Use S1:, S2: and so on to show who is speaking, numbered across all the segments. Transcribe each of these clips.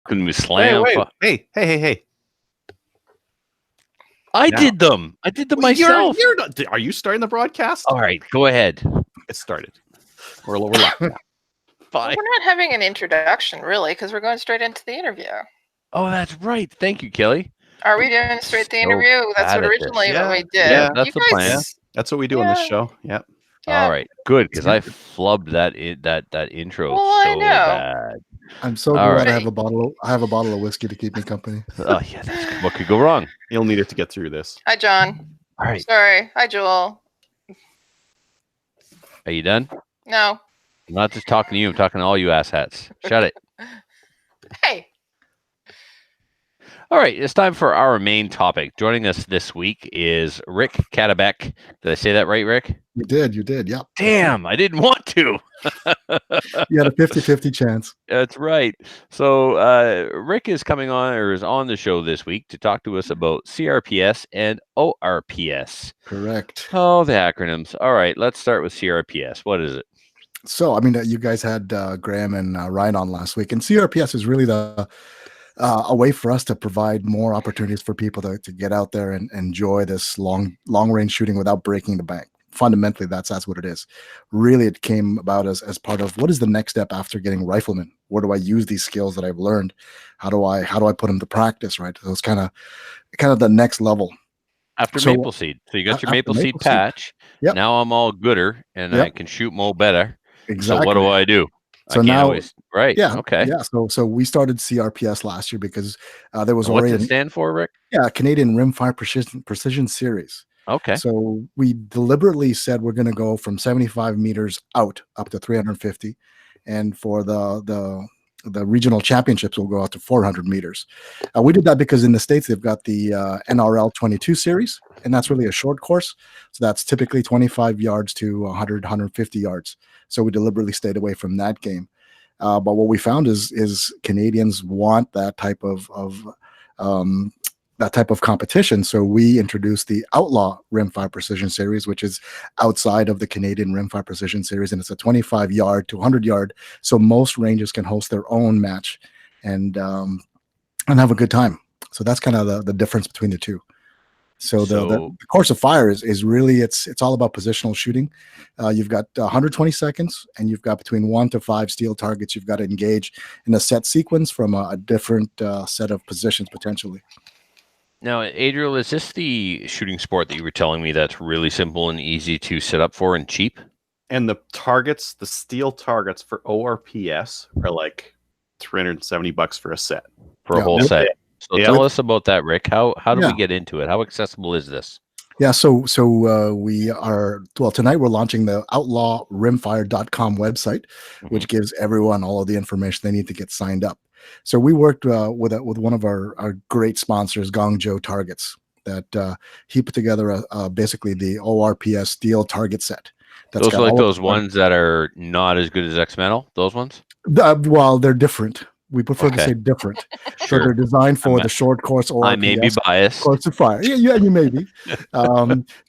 S1: Couldn't we slam?
S2: Hey.
S1: I did them myself.
S2: You're not, are you starting the broadcast?
S1: All right, go ahead.
S2: It started. We're live now.
S1: Fine.
S3: We're not having an introduction, really, because we're going straight into the interview.
S1: Oh, that's right. Thank you, Kelly.
S3: Are we doing straight the interview? That's what originally what we did.
S1: Yeah, that's the plan.
S2: Yeah, that's what we do on this show. Yep.
S3: Yeah.
S1: All right, good, because I flubbed that intro
S3: I know.
S1: bad.
S4: I'm so glad I have a bottle of whiskey to keep me company.
S1: Oh yeah, that's good. What could go wrong?
S2: You'll need it to get through this.
S3: Hi, John.
S1: All right.
S3: Sorry. Hi, Joel.
S1: Are you done?
S3: No.
S1: I'm not just talking to you. I'm talking to all you asshats. Shut it.
S3: Hey.
S1: All right, it's time for our main topic. Joining us this week is Rick Katabek. Did I say that right, Rick?
S4: You did, yeah.
S1: Damn, I didn't want to.
S4: You had a 50-50 chance.
S1: That's right. So Rick is coming on, or is on the show this week to talk to us about CRPS and ORPS.
S4: Correct.
S1: Oh, the acronyms. All right, let's start with CRPS. What is it?
S4: So, I mean, you guys had Graham and Ryan on last week, and CRPS is really a way for us to provide more opportunities for people to get out there and enjoy this long range shooting without breaking the bank. Fundamentally, that's what it is. Really, it came about as part of what is the next step after getting rifleman? Where do I use these skills that I've learned? How do I put them to practice? Right. So it's kind of the next level.
S1: After Maple Seed. So you got your Maple Seed patch. Yep. Now I'm all gooder and I can shoot more better.
S4: Exactly.
S1: So what do I do?
S4: So now,
S1: right?
S4: Yeah.
S1: Okay.
S4: Yeah. So we started CRPS last year because there was
S1: already.
S4: What's
S1: it stand for, Rick?
S4: Yeah, Canadian Rimfire Precision Series.
S1: Okay.
S4: So we deliberately said we're going to go from 75 meters out up to 350, and for the regional championships we'll go out to 400 meters. We did that because in the States they've got the NRL 22 series, and that's really a short course. So that's typically 25 yards to 100, 150 yards. So we deliberately stayed away from that game. But what we found is Canadians want that type of competition. So we introduced the Outlaw Rimfire Precision Series, which is outside of the Canadian Rimfire Precision Series, and it's a 25 yard to 100 yard. So most ranges can host their own match and have a good time. So that's kind of the difference between the two. So the course of fire is really it's all about positional shooting. You've got 120 seconds, and you've got between 1 to 5 steel targets. You've got to engage in a set sequence from a different set of positions potentially.
S1: Now, Adriel, is this the shooting sport that you were telling me that's really simple and easy to set up for and cheap?
S2: And the targets, the steel targets for ORPS are like $370 for a set.
S1: For a whole set. So tell us about that, Rick. How do we get into it? How accessible is this?
S4: Yeah, so we are, tonight we're launching the outlawrimfire.com website, which gives everyone all of the information they need to get signed up. So we worked with one of our great sponsors, Guangzhou Targets, that he put together basically the ORPS steel target set.
S1: Those are like those ones that are not as good as X-Metal, those ones?
S4: Well, they're different. We prefer to say different.
S1: Sure.
S4: So they're designed for the short course or
S1: I may be biased.
S4: Course of fire. Yeah, you may be.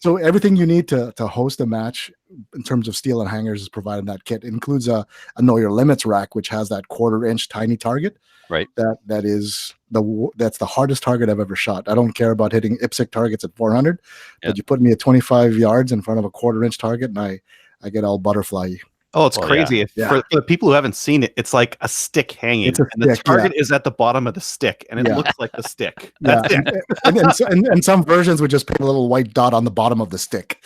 S4: So everything you need to host a match in terms of steel and hangers is provided in that kit. It includes a Know Your Limits rack, which has that 1/4 inch tiny target.
S1: Right.
S4: That's the hardest target I've ever shot. I don't care about hitting IPSC targets at 400, but you put me at 25 yards in front of a 1/4 inch target, and I get all butterfly.
S2: Oh, it's crazy. For the people who haven't seen it, it's like a stick hanging. And the target is at the bottom of the stick, and it looks like the stick. That's it.
S4: And some versions would just paint a little white dot on the bottom of the stick.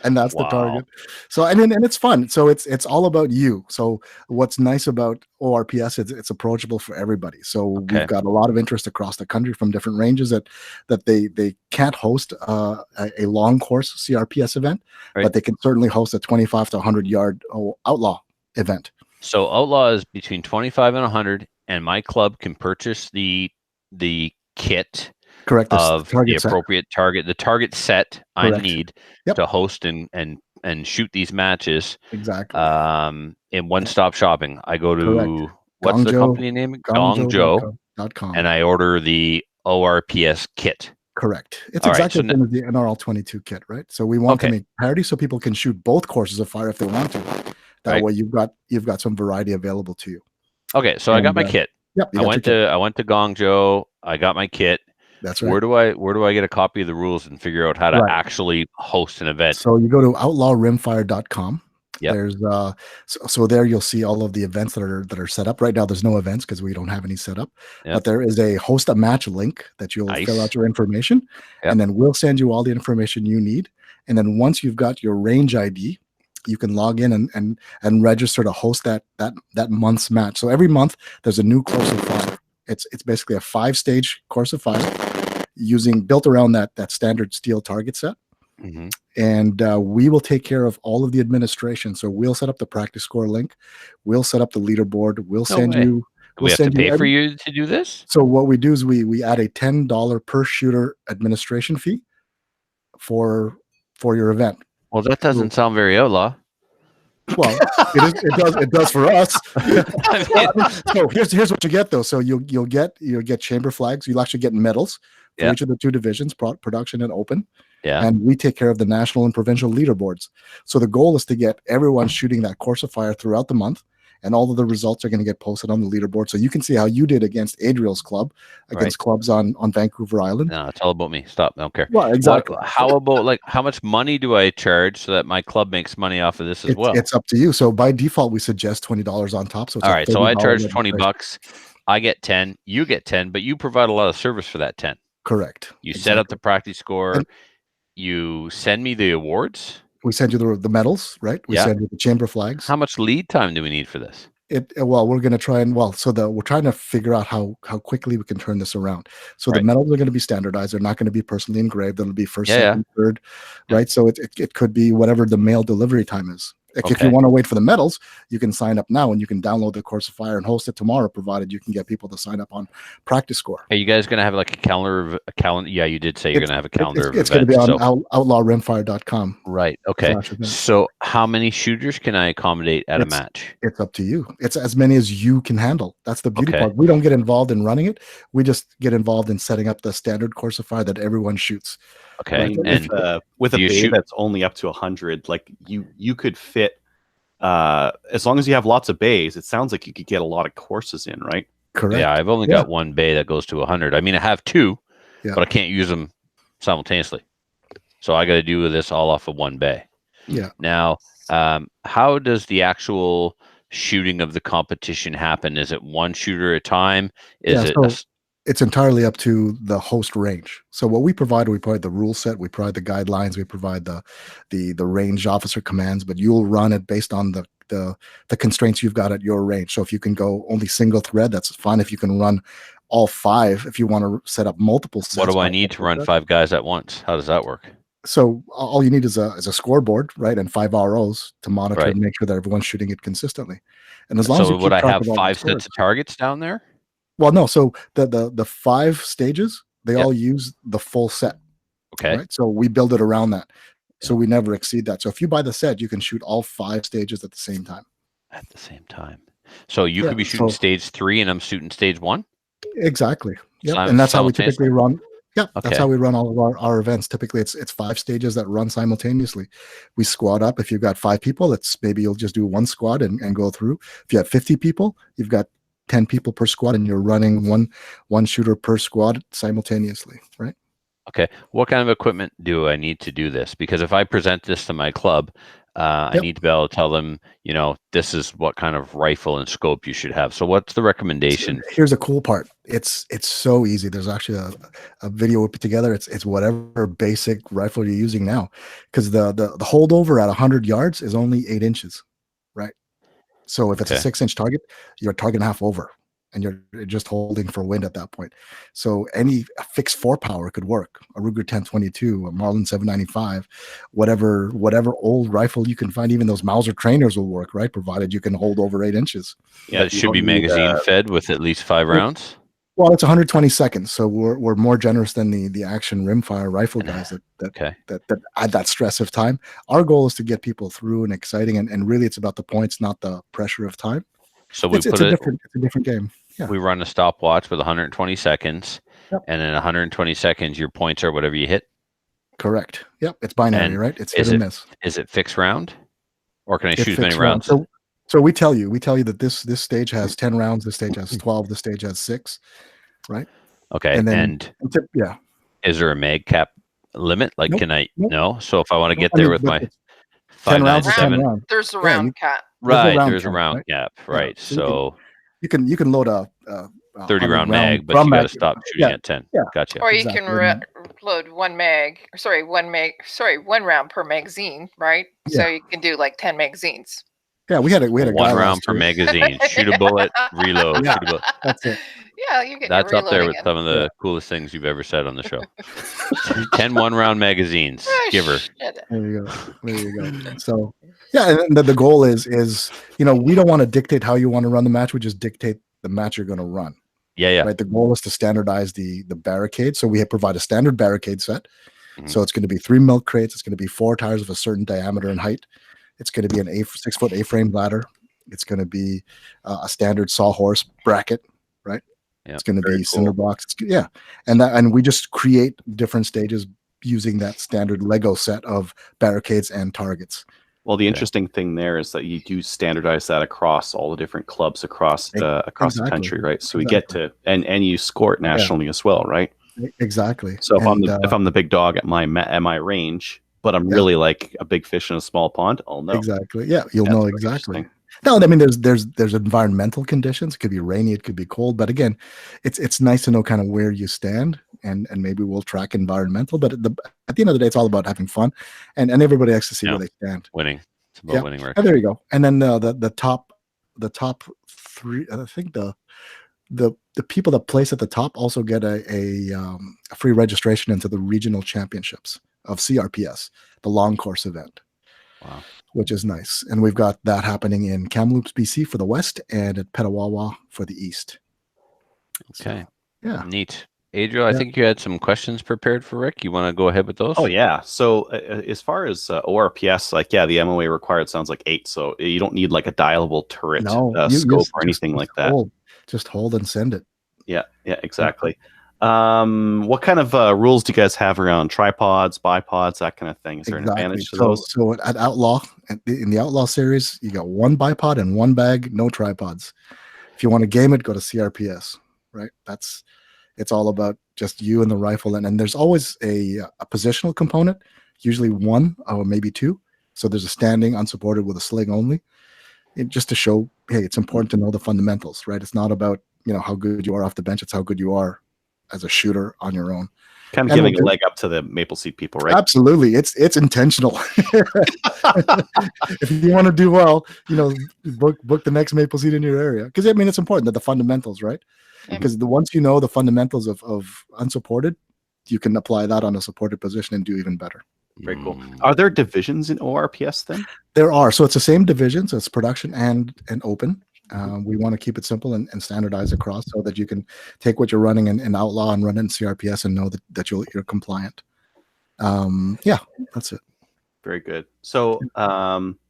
S4: And that's the target. So and it's fun. So it's all about you. So what's nice about ORPS is it's approachable for everybody. So we've got a lot of interest across the country from different ranges that they can't host a long course CRPS event, but they can certainly host a 25 to 100 yard outlaw event.
S1: So outlaw is between 25 and 100, and my club can purchase the kit.
S4: Correct.
S1: Of the appropriate target, the target set I need to host and shoot these matches.
S4: Exactly.
S1: In one-stop shopping, I go to what's the company name? Guangzhou.com, and I order the ORPS kit.
S4: Correct. It's exactly the same as the NRL 22 kit, right? So we want to make parity so people can shoot both courses of fire if they want to. That way, you've got some variety available to you.
S1: Okay, so I got my kit.
S4: Yep.
S1: I went to Guangzhou. I got my kit.
S4: That's right.
S1: Where do I get a copy of the rules and figure out how to actually host an event?
S4: So you go to outlawrimfire.com.
S1: Yep.
S4: There's so there you'll see all of the events that are set up. Right now there's no events because we don't have any set up. But there is a host a match link that you'll fill out your information, and then we'll send you all the information you need. And then once you've got your range ID, you can log in and register to host that month's match. So every month there's a new course of fire. It's basically a 5-stage course of fire built around that standard steel target set.
S1: Mm-hmm.
S4: And we will take care of all of the administration. So we'll set up the practice score link. We'll set up the leaderboard. We'll send you.
S1: We have to pay for you to do this?
S4: So what we do is we add a $10 per shooter administration fee for your event.
S1: Well, that doesn't sound very outlaw.
S4: Well, it does for us. So here's what you get though. So you'll get chamber flags. You'll actually get medals for each of the 2 divisions, production and open.
S1: Yeah.
S4: And we take care of the national and provincial leaderboards. So the goal is to get everyone shooting that course of fire throughout the month, and all of the results are going to get posted on the leaderboard. So you can see how you did against Adriel's club, against clubs on Vancouver Island.
S1: No, it's all about me. Stop. I don't care.
S4: Well, exactly.
S1: How about how much money do I charge so that my club makes money off of this as well?
S4: It's up to you. So by default, we suggest $20 on top. So it's
S1: all right. So I charge $20. I get 10. You get 10, but you provide a lot of service for that 10.
S4: Correct.
S1: You set up the practice score. You send me the awards.
S4: We send you the medals, right? We send you the chamber flags.
S1: How much lead time do we need for this?
S4: We're going to try and we're trying to figure out how quickly we can turn this around. So the medals are going to be standardized. They're not going to be personally engraved. It'll be first, second, third, right? So it could be whatever the mail delivery time is. If you want to wait for the medals, you can sign up now and you can download the course of fire and host it tomorrow, provided you can get people to sign up on practice score.
S1: Are you guys going to have like a calendar? Yeah, you did say you're going to have a calendar.
S4: It's going to be on outlawrimfire.com.
S1: Right. Okay. So how many shooters can I accommodate at a match?
S4: It's up to you. It's as many as you can handle. That's the beauty part. We don't get involved in running it. We just get involved in setting up the standard course of fire that everyone shoots.
S1: Okay.
S2: And with a bay that's only up to 100, like you could fit, as long as you have lots of bays, it sounds like you could get a lot of courses in, right?
S4: Correct.
S1: Yeah, I've only got 1 bay that goes to 100. I mean, I have 2, but I can't use them simultaneously. So I got to do this all off of 1 bay.
S4: Yeah.
S1: Now, how does the actual shooting of the competition happen? Is it 1 shooter at a time?
S4: It's entirely up to the host range. So what we provide the rule set, we provide the guidelines, we provide the range officer commands, but you'll run it based on the constraints you've got at your range. So if you can go only single thread, that's fine. If you can run all 5, if you want to set up multiple sets.
S1: What do I need to run 5 guys at once? How does that work?
S4: So all you need is a scoreboard, right, and 5 ROs to monitor and make sure that everyone's shooting it consistently. And as long as you keep
S1: would I have 5 sets of targets down there?
S4: Well, no. So the 5 stages, they all use the full set.
S1: Okay.
S4: Right? So we build it around that. So we never exceed that. So if you buy the set, you can shoot all 5 stages at the same time.
S1: At the same time. So you could be shooting stage 3 and I'm shooting stage 1?
S4: Exactly. Yeah. And that's how we typically run. Yeah. That's how we run all of our events. Typically it's 5 stages that run simultaneously. We squad up. If you've got 5 people, maybe you'll just do 1 squad and go through. If you have 50 people, you've got 10 people per squad and you're running one shooter per squad simultaneously, right?
S1: Okay. What kind of equipment do I need to do this? Because if I present this to my club, I need to be able to tell them, this is what kind of rifle and scope you should have. So what's the recommendation?
S4: Here's a cool part. It's so easy. There's actually a video we put together. It's whatever basic rifle you're using now, because the holdover at 100 yards is only 8 inches, right? So if it's a 6-inch target, you're target half over and you're just holding for wind at that point. So any fixed 4-power could work. A Ruger 1022, a Marlin 795, whatever old rifle you can find, even those Mauser trainers will work, right? Provided you can hold over 8 inches.
S1: Yeah, it should be magazine fed with at least 5 rounds.
S4: Well, it's 120 seconds, so we're more generous than the action rimfire rifle guys that add that stress of time. Our goal is to get people through and exciting, and really it's about the points, not the pressure of time.
S1: So it's a
S4: different game. Yeah.
S1: We run a stopwatch with 120 seconds, and in 120 seconds, your points are whatever you hit.
S4: Correct. Yep, it's binary, right? It's hit and miss.
S1: Is it fixed round, or can I shoot as many rounds?
S4: So So we tell you that this stage has 10 rounds, this stage has 12, this stage has 6, right?
S1: Okay.
S4: And then yeah.
S1: Is there a mag cap limit? Like,
S4: Nope.
S1: can I?
S4: Nope.
S1: No. So if I want to get there with my
S4: 10 rounds,
S1: 597,
S3: there's a round cap.
S1: right? There's a round cap, right?
S4: Yeah.
S1: So
S4: you can load a
S1: 30 round mag, but you got to stop shooting at 10.
S4: Yeah.
S1: Gotcha.
S3: Or you can load one round per magazine, right?
S4: Yeah.
S3: So you can do like 10 magazines.
S4: Yeah, we had a
S1: one
S4: guy
S1: round per magazine. Shoot a bullet, reload.
S4: Yeah,
S1: shoot a bullet.
S4: that's it.
S3: Yeah, you get.
S1: That's up there with some of the coolest things you've ever said on the show. 10 1-round magazines. Giver.
S4: There you go. So yeah, and the goal is we don't want to dictate how you want to run the match. We just dictate the match you're going to run.
S1: Yeah.
S4: Right. The goal is to standardize the barricade. So we provide a standard barricade set. Mm-hmm. So it's going to be 3 milk crates. It's going to be 4 tires of a certain diameter and height. It's going to be an 6-foot A-frame ladder. It's going to be a standard sawhorse bracket, right? Yeah, it's going to be cinder blocks. Yeah, and we just create different stages using that standard Lego set of barricades and targets.
S2: Well, the interesting thing there is that you do standardize that across all the different clubs across the country, right? So we get to and you score it nationally as well, right?
S4: Exactly.
S2: So if I'm the big dog at my range, but I'm really like a big fish in a small pond, I'll know.
S4: Exactly. Yeah, you'll know exactly. No, I mean there's environmental conditions. It could be rainy, it could be cold, but again, it's nice to know kind of where you stand, and maybe we'll track environmental. But at the end of the day, it's all about having fun, and everybody has to see where they stand.
S1: Winning. It's about winning. Right.
S4: And there you go. And then the top 3. I think the people that place at the top also get a free registration into the regional championships of CRPS, the long course event.
S1: Wow.
S4: Which is nice. And we've got that happening in Kamloops, BC for the west and at Petawawa for the east.
S1: Okay.
S4: So, yeah.
S1: Neat. Adriel, I think you had some questions prepared for Rick. You want to go ahead with those?
S2: Oh, yeah. So as far as ORPS, the MOA required sounds like 8. So you don't need like a dialable turret scope or anything like that.
S4: Just hold and send it.
S2: Yeah, exactly. What kind of rules do you guys have around tripods, bipods, that kind of thing? Is there an advantage to those?
S4: So at Outlaw, in the Outlaw series, you got 1 bipod and 1 bag, no tripods. If you want to game it, go to CRPS, right? It's all about just you and the rifle. And there's always a positional component, usually 1 or maybe 2. So there's a standing unsupported with a sling only, just to show, hey, it's important to know the fundamentals, right? It's not about, how good you are off the bench. It's how good you are as a shooter on your own.
S2: Kind of giving a leg up to the Maple Seed people, right?
S4: Absolutely. It's intentional. If you want to do well, book the next Maple Seed in your area. Because it's important that the fundamentals, right? Because once you know the fundamentals of unsupported, you can apply that on a supported position and do even better.
S2: Very cool. Are there divisions in ORPS then?
S4: There are. So it's the same division. So it's production and open. We want to keep it simple and standardize across so that you can take what you're running in Outlaw and run it in CRPS and know that you're compliant. That's it.
S2: Very good. So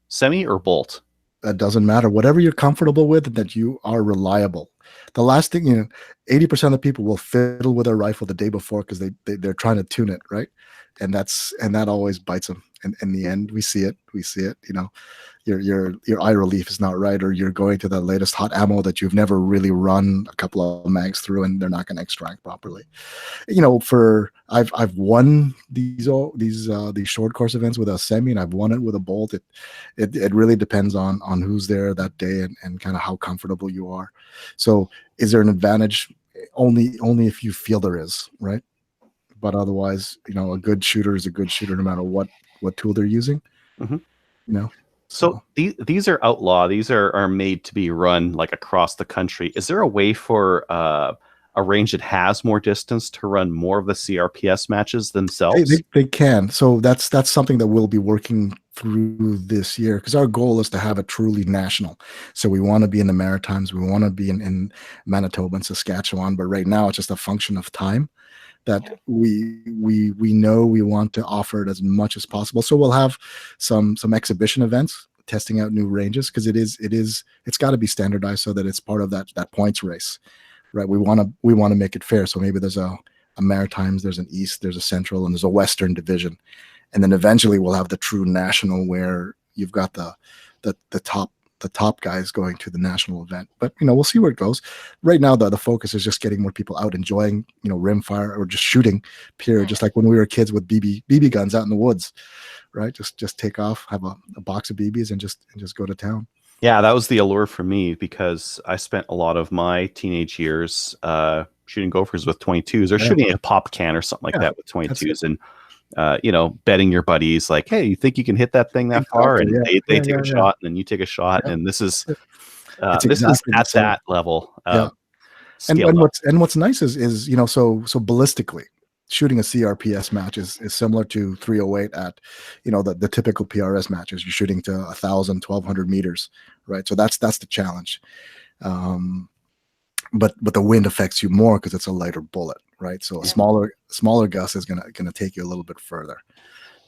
S2: semi or bolt?
S4: That doesn't matter. Whatever you're comfortable with, that you are reliable. The last thing, 80% of people will fiddle with their rifle the day before because they're trying to tune it, right? And that always bites them. And in the end, we see it. Your eye relief is not right, or you're going to the latest hot ammo that you've never really run a couple of mags through, and they're not going to extract properly. I've won these short course events with a semi, and I've won it with a bolt. It really depends on who's there that day and kind of how comfortable you are. So is there an advantage? Only if you feel there is, right? But otherwise, a good shooter is a good shooter no matter what tool they're using. Mm-hmm.
S2: So these are Outlaw. These are made to be run like across the country. Is there a way for a range that has more distance to run more of the CRPS matches themselves?
S4: They can. So that's something that we'll be working through this year, because our goal is to have it truly national. So we want to be in the Maritimes. We want to be in Manitoba and Saskatchewan. But right now, it's just a function of time that we know we want to offer it as much as possible. So we'll have some exhibition events testing out new ranges, because it's got to be standardized so that it's part of that points race, right? We want to make it fair. So maybe there's a Maritimes, there's an East, there's a Central, and there's a Western division, and then eventually we'll have the true national where you've got the the top guys going to the national event. But we'll see where it goes. Right now, the focus is just getting more people out enjoying rimfire or just shooting. Period. Just like when we were kids with BB guns out in the woods, right? Just take off, have a box of BBs, and just go to town.
S2: Yeah, that was the allure for me because I spent a lot of my teenage years shooting gophers with 22s or shooting a pop can or something like that with 22s, and betting your buddies like, hey, you think you can hit that thing that far? And they take a shot, and then you take a shot, and this is at that level.
S4: And what's nice is so ballistically, shooting a CRPS match is similar to 308 at the typical PRS matches. You're shooting to 1,000, 1,200 meters, right? So that's the challenge. But the wind affects you more because it's a lighter bullet, right? So a smaller gust is gonna take you a little bit further.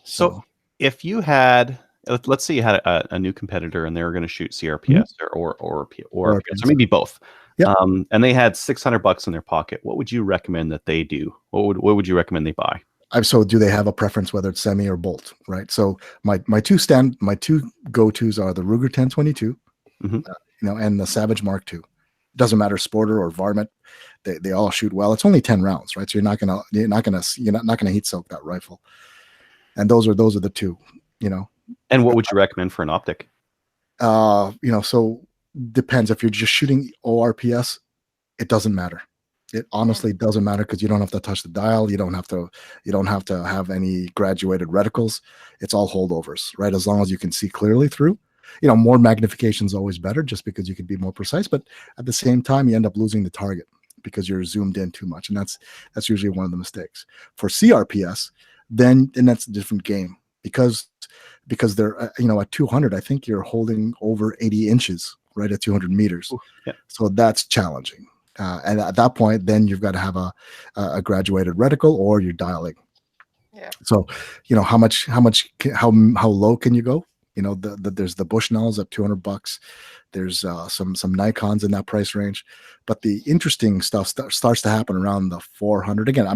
S2: So if you had, let's say you had a new competitor and they were going to shoot CRPS or ORPS, or maybe both.
S4: Yep.
S2: And they had $600 in their pocket. What would you recommend that they do? What would you recommend they buy?
S4: So do they have a preference whether it's semi or bolt, right? So my two go-tos are the Ruger 1022, and the Savage Mark II. Doesn't matter, sporter or varmint, they all shoot well. It's only 10 rounds, right? So you're not gonna heat soak that rifle. And those are the two,
S2: And what would you recommend for an optic?
S4: So depends. If you're just shooting ORPS, it doesn't matter. It honestly doesn't matter because you don't have to touch the dial. You don't have to have any graduated reticles. It's all holdovers, right? As long as you can see clearly through. More magnification is always better just because you can be more precise. But at the same time, you end up losing the target because you're zoomed in too much, and that's usually one of the mistakes. For CRPS, then that's a different game because they're at 200, I think you're holding over 80 inches right at 200 meters. So that's challenging. And at that point, then you've got to have a graduated reticle or you're dialing.
S3: Yeah.
S4: So, how low can you go? There's the Bushnells at $200. There's some Nikons in that price range, but the interesting stuff starts to happen around the 400. Again,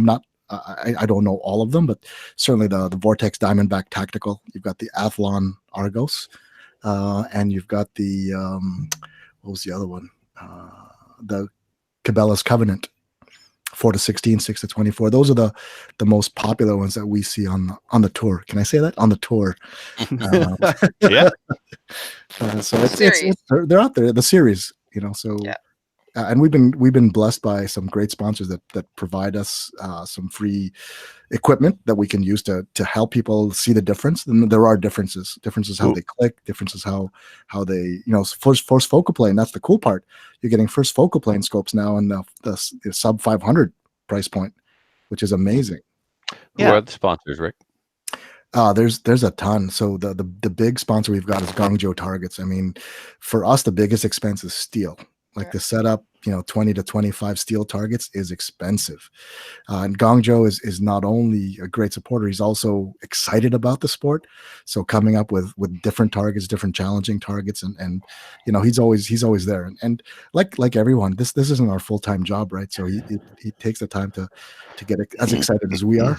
S4: I don't know all of them, but certainly the Vortex Diamondback Tactical. You've got the Athlon Argos, and you've got the what was the other one? The Cabela's Covenant 4-16, 6-24. Those are the most popular ones that we see on the tour. Can I say that? On the tour.
S2: Yeah.
S4: So they're out there, the series, so and we've been blessed by some great sponsors that provide us some free equipment that we can use to help people see the difference. And there are differences how they click, differences how they first focal plane. That's the cool part. You're getting first focal plane scopes now in the sub 500 price point, which is amazing.
S1: Who are the sponsors, Rick?
S4: There's a ton. So the big sponsor we've got is Guangzhou Targets. I mean, for us, the biggest expense is steel. Like the setup, 20 to 25 steel targets is expensive. And Guangzhou is not only a great supporter, he's also excited about the sport. So coming up with different targets, different challenging targets, and he's always there. And like everyone, this isn't our full-time job, right? So he takes the time to get as excited as we are.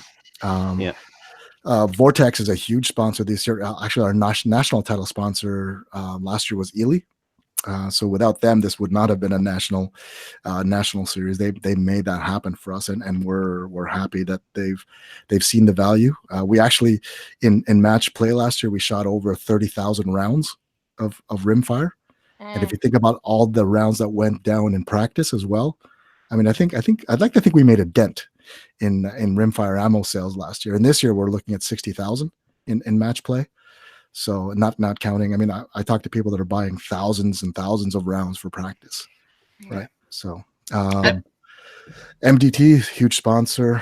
S4: Vortex is a huge sponsor this year. Actually, our national title sponsor last year was Ely. So without them, this would not have been a national series. They made that happen for us, and we're happy that they've seen the value. We actually in match play last year we shot over 30,000 rounds of rimfire, and if you think about all the rounds that went down in practice as well, I mean, I'd like to think we made a dent in rimfire ammo sales last year, and this year we're looking at 60,000 in match play. So not counting. I mean, I talk to people that are buying thousands and thousands of rounds for practice, right? So MDT, huge sponsor.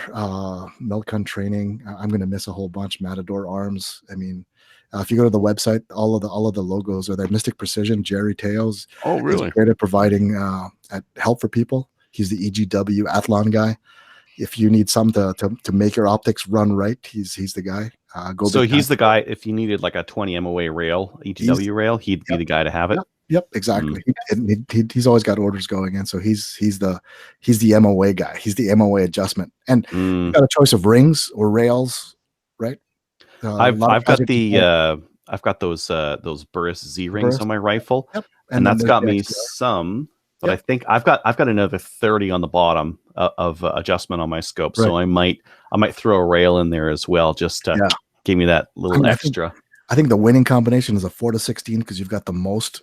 S4: Milcon Training. I'm going to miss a whole bunch. Matador Arms. I mean, if you go to the website, all of the logos are there. Mystic Precision. Jerry Teos.
S1: Oh, really?
S4: He's great at providing help for people. He's the EGW Athlon guy. If you need something to make your optics run right, he's the guy.
S2: So he's the guy. If you needed like a 20 MOA rail, EGW rail, he'd be the guy to have it.
S4: Yep, exactly. He's always got orders going in, so he's the MOA guy. He's the MOA adjustment, and you got a choice of rings or rails, right?
S2: I've got the I've got those Burris Z rings on my rifle,
S4: Yep.
S2: and that's got me
S4: XDR.
S2: some. But I think I've got another 30 on the bottom of adjustment on my scope, so I might throw a rail in there as well, just to give me that little extra.
S4: I think the winning combination is a 4 to 16 because you've got the most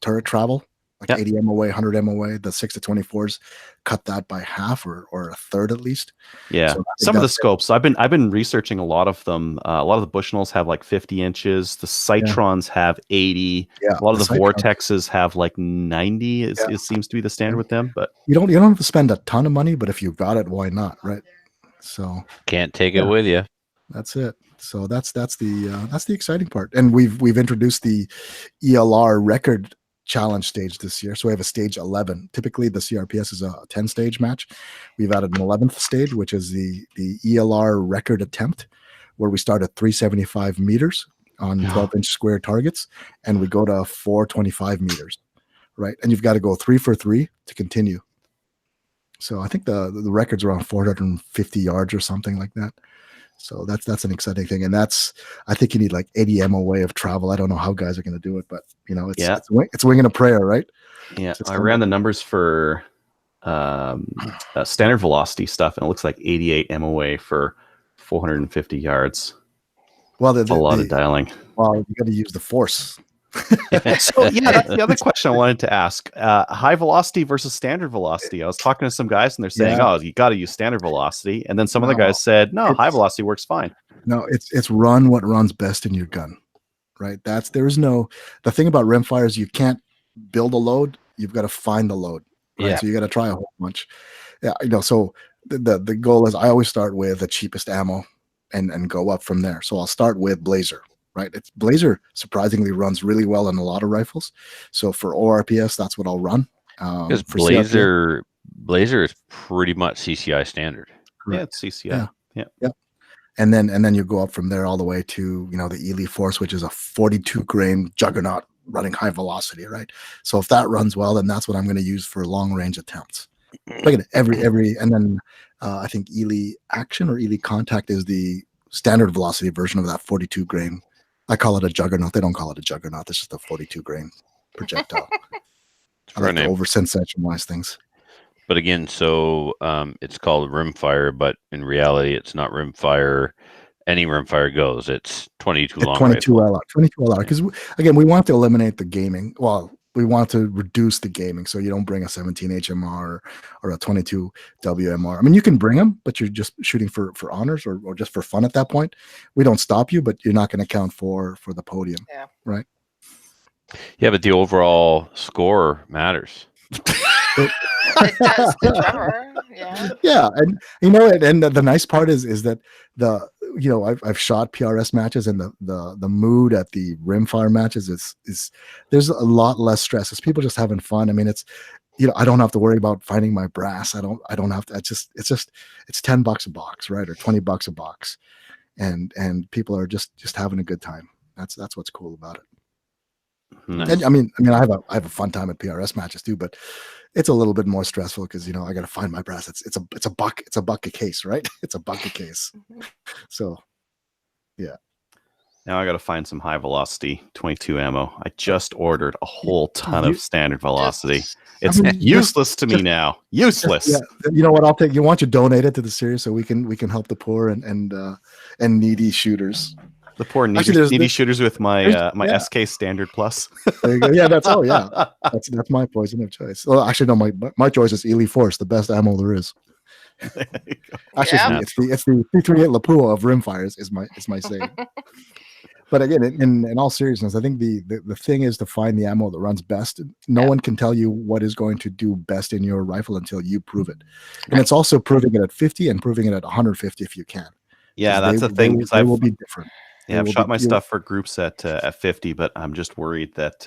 S4: turret travel, like 80 MOA, 100 MOA. The 6 to 24s cut that by half or a third at least.
S2: Yeah, so some of the scopes I've been researching a lot of them. A lot of the Bushnells have like 50 inches. The Citrons have 80.
S4: Yeah,
S2: a lot of the Vortexes have like 90. It seems to be the standard with them. But
S4: you don't have to spend a ton of money. But if you got it, why not, right? So
S1: can't take it with you.
S4: That's it. So that's the exciting part. And we've introduced the ELR record challenge stage this year. So we have a stage 11. Typically the CRPS is a 10 stage match. We've added an 11th stage, which is the ELR record attempt, where we start at 375 meters on 12-inch square targets, and we go to 425 meters, right? And you've got to go 3 for 3 to continue. So I think the record's around 450 yards or something like that. So that's an exciting thing, and I think you need like 80 MOA of travel. I don't know how guys are going to do it, but it's winging a prayer, right?
S2: Yeah, I ran the numbers for standard velocity stuff, and it looks like 88 MOA for 450 yards.
S4: Well,
S2: that's a lot of dialing.
S4: Well, you got to use the force.
S2: So that's the other question I wanted to ask. High velocity versus standard velocity. I was talking to some guys and they're saying, oh, you got to use standard velocity. And then some other guys said, no, high velocity works fine.
S4: No, it's run what runs best in your gun, right? The thing about rimfire is you can't build a load. You've got to find the load, right?
S1: Yeah.
S4: So you got to try a whole bunch. Yeah. So the goal is I always start with the cheapest ammo and go up from there. So I'll start with Blazer. Right, Blazer surprisingly runs really well in a lot of rifles. So for ORPS, that's what I'll run.
S1: Because Blazer is pretty much CCI standard.
S2: Correct. Yeah, it's CCI.
S4: Yeah. And then you go up from there all the way to the Ely Force, which is a 42 grain juggernaut running high velocity. Right. So if that runs well, then that's what I'm going to use for long range attempts. Look at every, and then I think Ely Action or Ely Contact is the standard velocity version of that 42 grain. I call it a juggernaut. They don't call it a juggernaut. It's just a 42 grain projectile. I like to over-sensationalize things.
S1: But again, so it's called rimfire, but in reality, it's not rimfire. Any rimfire goes. It's 22 long
S4: 22
S1: rifle.
S4: LR. 22 LR. Because again, we want to eliminate the gaming. Well, we want to reduce the gaming, so you don't bring a 17 HMR or a 22 WMR. I mean, you can bring them, but you're just shooting for honors or just for fun at that point. We don't stop you, but you're not going to count for the podium, right?
S1: Yeah, but the overall score matters.
S3: It does, Trevor.
S4: Yeah, and and the nice part is that I've shot PRS matches, and the mood at the rimfire matches is there's a lot less stress. It's people just having fun. I mean, it's I don't have to worry about finding my brass. I don't have to. It's $10 a box, right, or $20 a box, and people are just having a good time. That's what's cool about it.
S1: Nice.
S4: And I mean, I have a fun time at PRS matches too, but it's a little bit more stressful because I got to find my brass. It's a buck a case, right? It's a buck a case. So, yeah.
S2: Now I got to find some high velocity 22 ammo. I just ordered a whole ton of standard velocity. It's useless to me now. Useless.
S4: You know what? I'll take. You want to donate it to the series so we can help the poor and needy shooters.
S2: The poor needy shooters with my my SK Standard Plus.
S4: There you go. Yeah, that's that's my poison of choice. Well, actually, no, my choice is Ely Force, the best ammo there is. Actually, it's the 338 Lapua of rimfires is my saying. But again, in all seriousness, I think the thing is to find the ammo that runs best. No one can tell you what is going to do best in your rifle until you prove it, and it's also proving it at 50 and proving it at 150 if you can.
S2: Yeah, that's the thing.
S4: They will be different.
S2: Yeah, I've shot my stuff for groups at 50, but I'm just worried that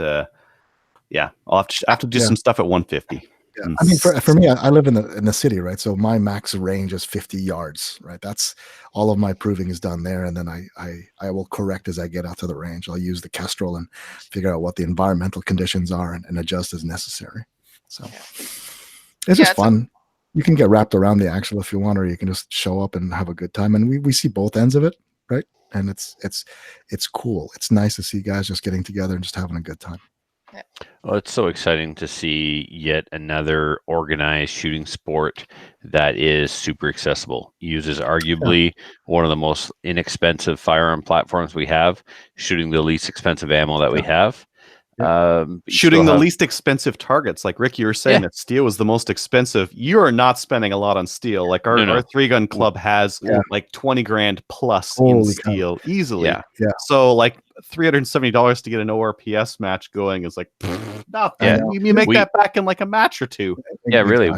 S2: I'll have to do some stuff at 150.
S4: Yeah. I mean, for me, I live in the city, right? So my max range is 50 yards, right? That's all of my proving is done there, and then I will correct as I get out to the range. I'll use the Kestrel and figure out what the environmental conditions are and adjust as necessary. So it's just fun. You can get wrapped around the axle if you want, or you can just show up and have a good time. And we see both ends of it, right? and it's cool. It's nice to see guys just getting together and just having a good time.
S1: Well, it's so exciting to see yet another organized shooting sport that is super accessible. Uses arguably one of the most inexpensive firearm platforms we have, shooting the least expensive ammo that we have.
S2: Shooting the least expensive targets. Like Rick, you were saying that steel was the most expensive. You are not spending a lot on steel. Like our 3-gun club has like 20 grand plus in steel easily.
S4: Yeah.
S2: So like $370 to get an ORPS match going is like nothing.
S1: Yeah.
S2: You make that back in like a match or two.
S1: Yeah, really.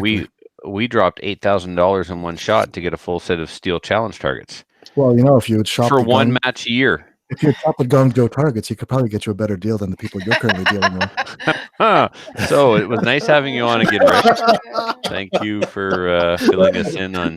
S1: We dropped $8,000 in one shot to get a full set of steel challenge targets.
S4: Well, you know, if you would shop
S1: for one match a year.
S4: If you shop at Guangzhou Targets, you could probably get you a better deal than the people you're currently dealing with.
S1: So it was nice having you on again, Rick. Thank you for filling us in on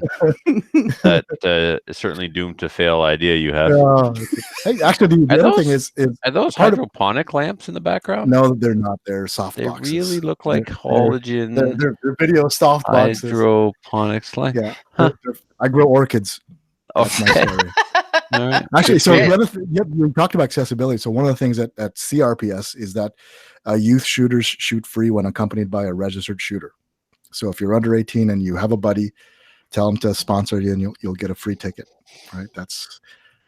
S1: that certainly doomed to fail idea you have.
S4: Hey, actually, the other thing is
S1: are those hydroponic lamps in the background?
S4: No, they're not. They're soft boxes.
S1: They really look like halogen.
S4: They're video soft boxes.
S1: Hydroponics lamp.
S4: Yeah, I grow orchids. That's my story.
S1: All right.
S4: Actually, so the other thing, we talked about accessibility. So one of the things at CRPS is that youth shooters shoot free when accompanied by a registered shooter. So if you're under 18 and you have a buddy, tell them to sponsor you, and you'll get a free ticket. Right? That's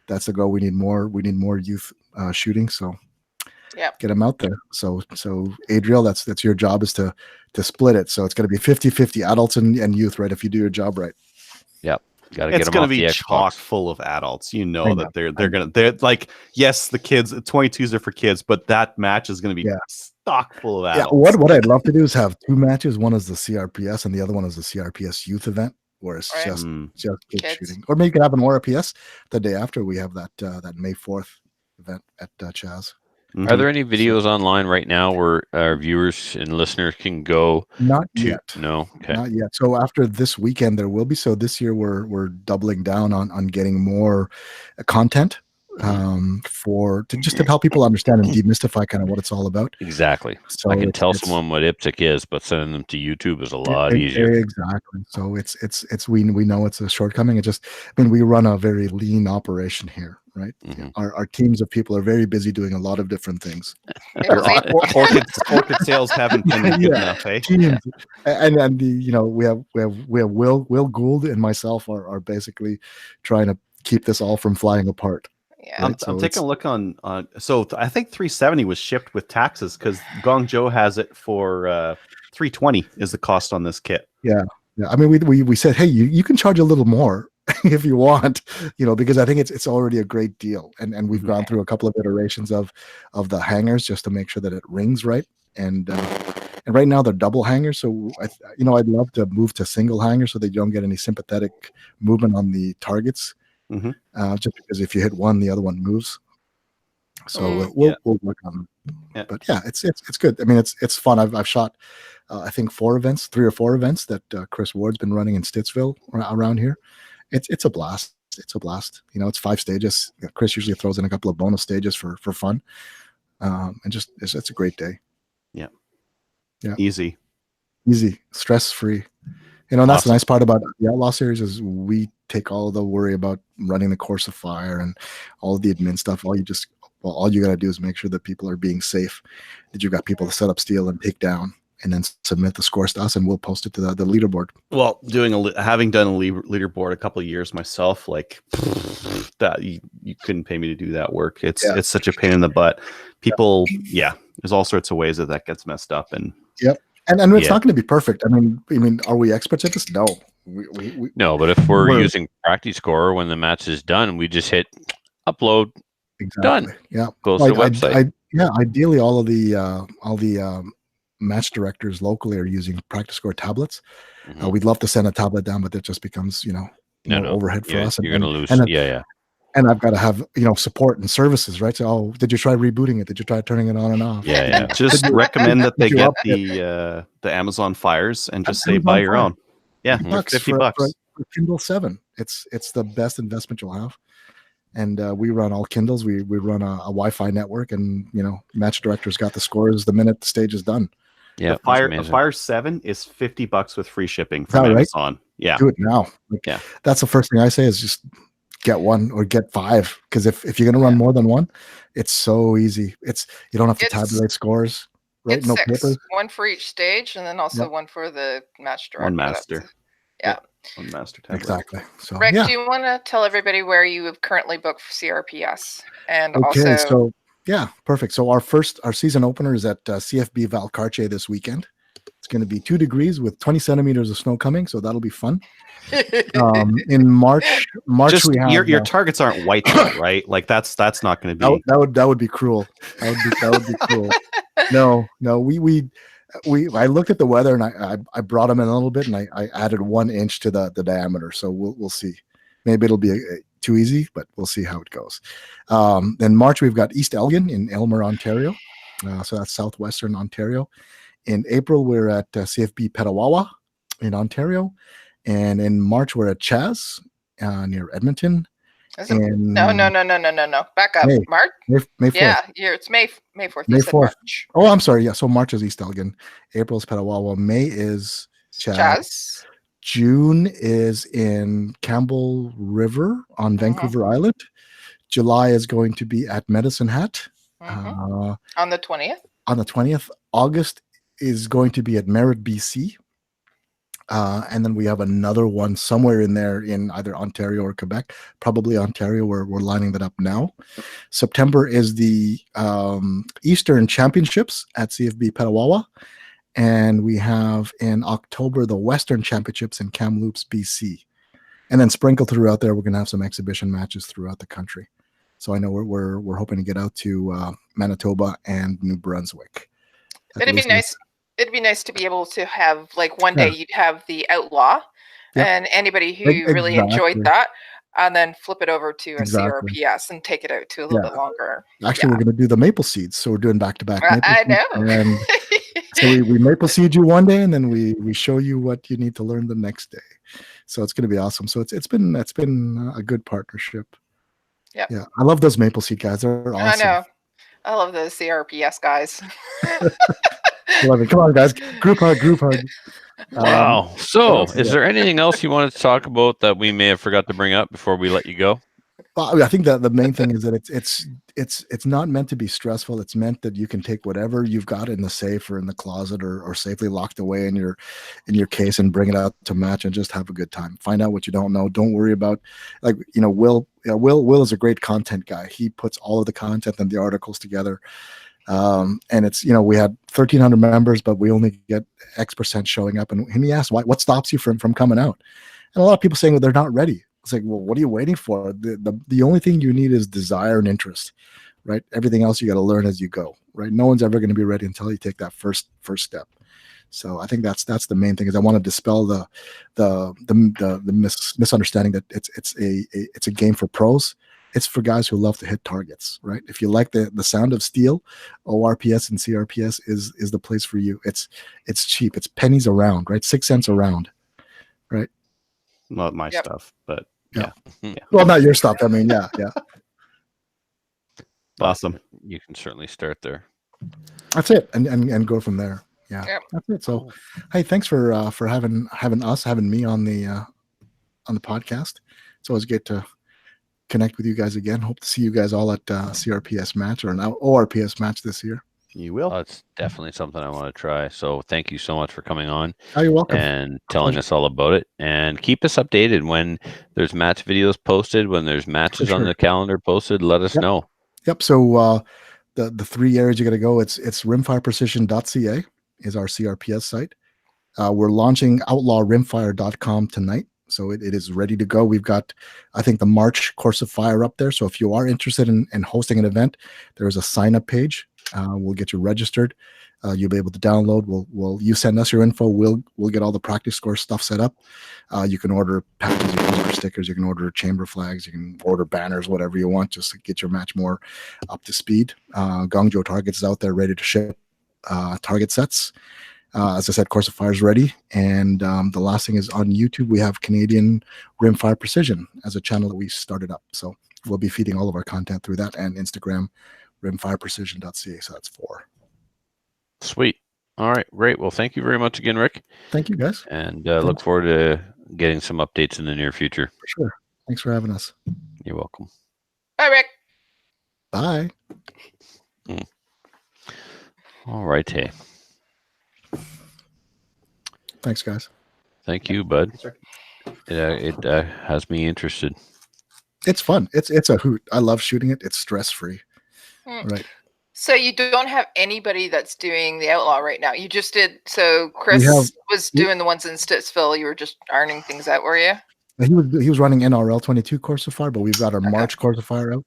S4: the goal. We need more youth shooting. So get them out there. So Adriel, that's your job, is to split it. So it's going to be 50-50 adults and youth, right? If you do your job right.
S1: Yep.
S2: It's going to be chock full of adults. You know that they're like, yes, the kids, 22s are for kids, but that match is going to be stock full of adults.
S4: Yeah, what I'd love to do is have two matches. One is the CRPS and the other one is the CRPS youth event, where it's just kids shooting. Or maybe you could have an ORPS the day after we have that May 4th event at Chaz.
S1: Mm-hmm. Are there any videos online right now where our viewers and listeners can go?
S4: Not yet.
S1: No, okay.
S4: Not yet. So after this weekend, there will be. So this year, we're doubling down on getting more content to help people understand and demystify kind of what it's all about.
S1: Exactly. So I can tell someone what IPSC is, but sending them to YouTube is a lot easier.
S4: Exactly. So it's we know it's a shortcoming. We run a very lean operation here. Right, our teams of people are very busy doing a lot of different things.
S2: Orchid sales haven't been good enough, eh?
S4: And we have Will Gould and myself are basically trying to keep this all from flying apart.
S3: Yeah,
S2: right? I'm taking a look on. So I think 370 was shipped with taxes because Guangzhou has it for 320 is the cost on this kit.
S4: Yeah. I mean, we said, hey, you can charge a little more if you want, because I think it's already a great deal, and we've gone through a couple of iterations of the hangers just to make sure that it rings right, and right now they're double hangers. So I'd love to move to single hanger so that you don't get any sympathetic movement on the targets. Just because if you hit one, the other one moves. So we'll work on it. But yeah, it's good. I mean, it's fun. I've shot I think 3 or 4 events that Chris Ward's been running in Stittsville around here. It's a blast. It's a blast. It's 5 stages. Chris usually throws in a couple of bonus stages for fun. And just it's a great day.
S2: Yeah.
S4: Easy, stress free. And that's the nice part about the Outlaw series is we take all the worry about running the course of fire and all the admin stuff. All you got to do is make sure that people are being safe, that you've got people to set up steel and take down, and then submit the scores to us, and we'll post it to the leaderboard.
S2: Well, having done a leaderboard a couple of years myself, like that, you couldn't pay me to do that work. It's such a pain in the butt. People, there's all sorts of ways that gets messed up, and
S4: and it's not going to be perfect. I mean, are we experts at this? No,
S1: no. But if we're using Practice Score when the match is done, we just hit upload.
S4: Exactly.
S1: Done.
S4: Yeah.
S1: Goes to the website.
S4: Ideally, all the match directors locally are using Practice Score tablets. We'd love to send a tablet down, but that just becomes overhead for us.
S1: You're going to lose.
S4: And I've got to have support and services, right? So, did you try rebooting it? Did you try turning it on and off?
S2: Yeah. Just recommend that they get the Amazon Fires and just say buy your own. Yeah, $50
S4: for Kindle 7. It's the best investment you'll have. And we run all Kindles. We run a Wi-Fi network, and match directors got the scores the minute the stage is done.
S1: Yeah,
S2: the Fire 7 is $50 with free shipping from Amazon. Right?
S4: Do it now. That's the first thing I say is just get one or get 5, because if you're going to run more than one, it's so easy. You don't have to tabulate scores, right?
S3: It's
S4: No
S3: 6,
S4: papers.
S3: 1 for each stage, and then also one for the match director.
S2: One master.
S3: Yeah.
S2: One master tablet.
S4: Exactly. So
S3: Rick, do you want to tell everybody where you have currently booked for CRPS? And
S4: okay,
S3: also,
S4: so yeah, perfect. So our season opener is at CFB Valcarce this weekend. It's going to be 2 degrees with 20 centimeters of snow coming, so that'll be fun. In March,
S2: Just,
S4: we have
S2: your targets aren't white though, right? Like that's not going to be.
S4: That would be cruel. That would be cruel. No, I looked at the weather and I brought them in a little bit, and I added 1 inch to the diameter. So we'll see. Maybe it'll be too easy, but we'll see how it goes. In March, we've got East Elgin in Aylmer, Ontario. So that's southwestern Ontario. In April, we're at CFB Petawawa in Ontario. And in March, we're at Chaz near Edmonton.
S3: No. Back up. March?
S4: May 4th.
S3: Yeah, it's May 4th.
S4: May 4th. March. Oh, I'm sorry. Yeah, so March is East Elgin. April is Petawawa. May is Chaz. June is in Campbell River on Vancouver Island. July is going to be at Medicine Hat.
S3: On the 20th?
S4: On the 20th. August is going to be at Merritt, BC. And then we have another one somewhere in there in either Ontario or Quebec, probably Ontario. We're lining that up now. September is the Eastern Championships at CFB Petawawa. And we have in October the Western Championships in Kamloops, BC. And then sprinkled throughout there, we're going to have some exhibition matches throughout the country. So I know we're hoping to get out to Manitoba and New Brunswick.
S3: It'd be nice. It'd be nice to be able to have, like, one day you'd have the Outlaw and anybody who really enjoyed that, and then flip it over to a CRPS and take it out to a little bit longer.
S4: Actually, we're going to do the Maple Seeds, so we're doing back-to-back.
S3: I know.
S4: And so we Maple Seed you one day, and then we show you what you need to learn the next day. So it's going to be awesome. So it's been a good partnership. Yeah. I love those Maple Seed guys. They're awesome.
S3: I know. I love those CRPS guys.
S4: Love it. Come on, guys. Group hug.
S1: Wow. So, is there anything else you wanted to talk about that we may have forgot to bring up before we let you go?
S4: Well, I think that the main thing is that it's not meant to be stressful. It's meant that you can take whatever you've got in the safe or in the closet or safely locked away in your case and bring it out to match and just have a good time. Find out what you don't know. Don't worry about, like, Will is a great content guy. He puts all of the content and the articles together. And it's, we had 1,300 members, but we only get X% showing up. And he asked, what stops you from coming out? And a lot of people saying, well, they're not ready. It's like, well, what are you waiting for? The only thing you need is desire and interest, right? Everything else you got to learn as you go, right? No one's ever going to be ready until you take that first step. So I think that's the main thing, is I want to dispel the misunderstanding that it's a game for pros. It's for guys who love to hit targets, right? If you like the sound of steel, ORPS and CRPS is the place for you. It's cheap. It's pennies a round, right? 6 cents a round, right?
S2: Not my stuff, but yeah.
S4: Well, not your stuff. I mean, yeah.
S2: Awesome.
S1: You can certainly start there.
S4: That's it, and go from there. Yeah, that's it. So, hey, thanks for having me on the podcast. It's always good to connect with you guys again. Hope to see you guys all at CRPS match or an ORPS match this year.
S2: You will.
S1: It's definitely something I want to try. So thank you so much for coming on.
S4: Oh, you're welcome.
S1: And telling us all about it. And keep us updated when there's match videos posted, when there's matches on the calendar posted. Let us know.
S4: Yep. So the 3 areas you got to go. It's rimfireprecision.ca is our CRPS site. We're launching outlawrimfire.com tonight. So it is ready to go. We've got, I think, the March Course of Fire up there. So if you are interested in hosting an event, there is a sign-up page. We'll get you registered. You'll be able to download. You send us your info. We'll get all the practice course stuff set up. You can order patches, you can order stickers, you can order chamber flags, you can order banners, whatever you want, just to get your match more up to speed. Gongjo Targets is out there ready to ship target sets. As I said, Course of Fire is ready. And the last thing is on YouTube, we have Canadian Rimfire Precision as a channel that we started up. So we'll be feeding all of our content through that, and Instagram, rimfireprecision.ca. So that's 4.
S1: Sweet. All right, great. Well, thank you very much again, Rick.
S4: Thank you, guys.
S1: And look forward to getting some updates in the near future.
S4: For sure. Thanks for having us.
S1: You're welcome.
S3: Bye, Rick.
S4: Bye.
S1: All right, hey.
S4: Thanks, guys.
S1: Thank you, bud. It has me interested.
S4: It's fun. It's a hoot. I love shooting it. It's stress free. Right.
S3: So you don't have anybody that's doing the Outlaw right now. You just did. So Chris was doing the ones in Stittsville. You were just ironing things out, were you?
S4: He was running NRL 22 course so far, but we've got our March course of fire out.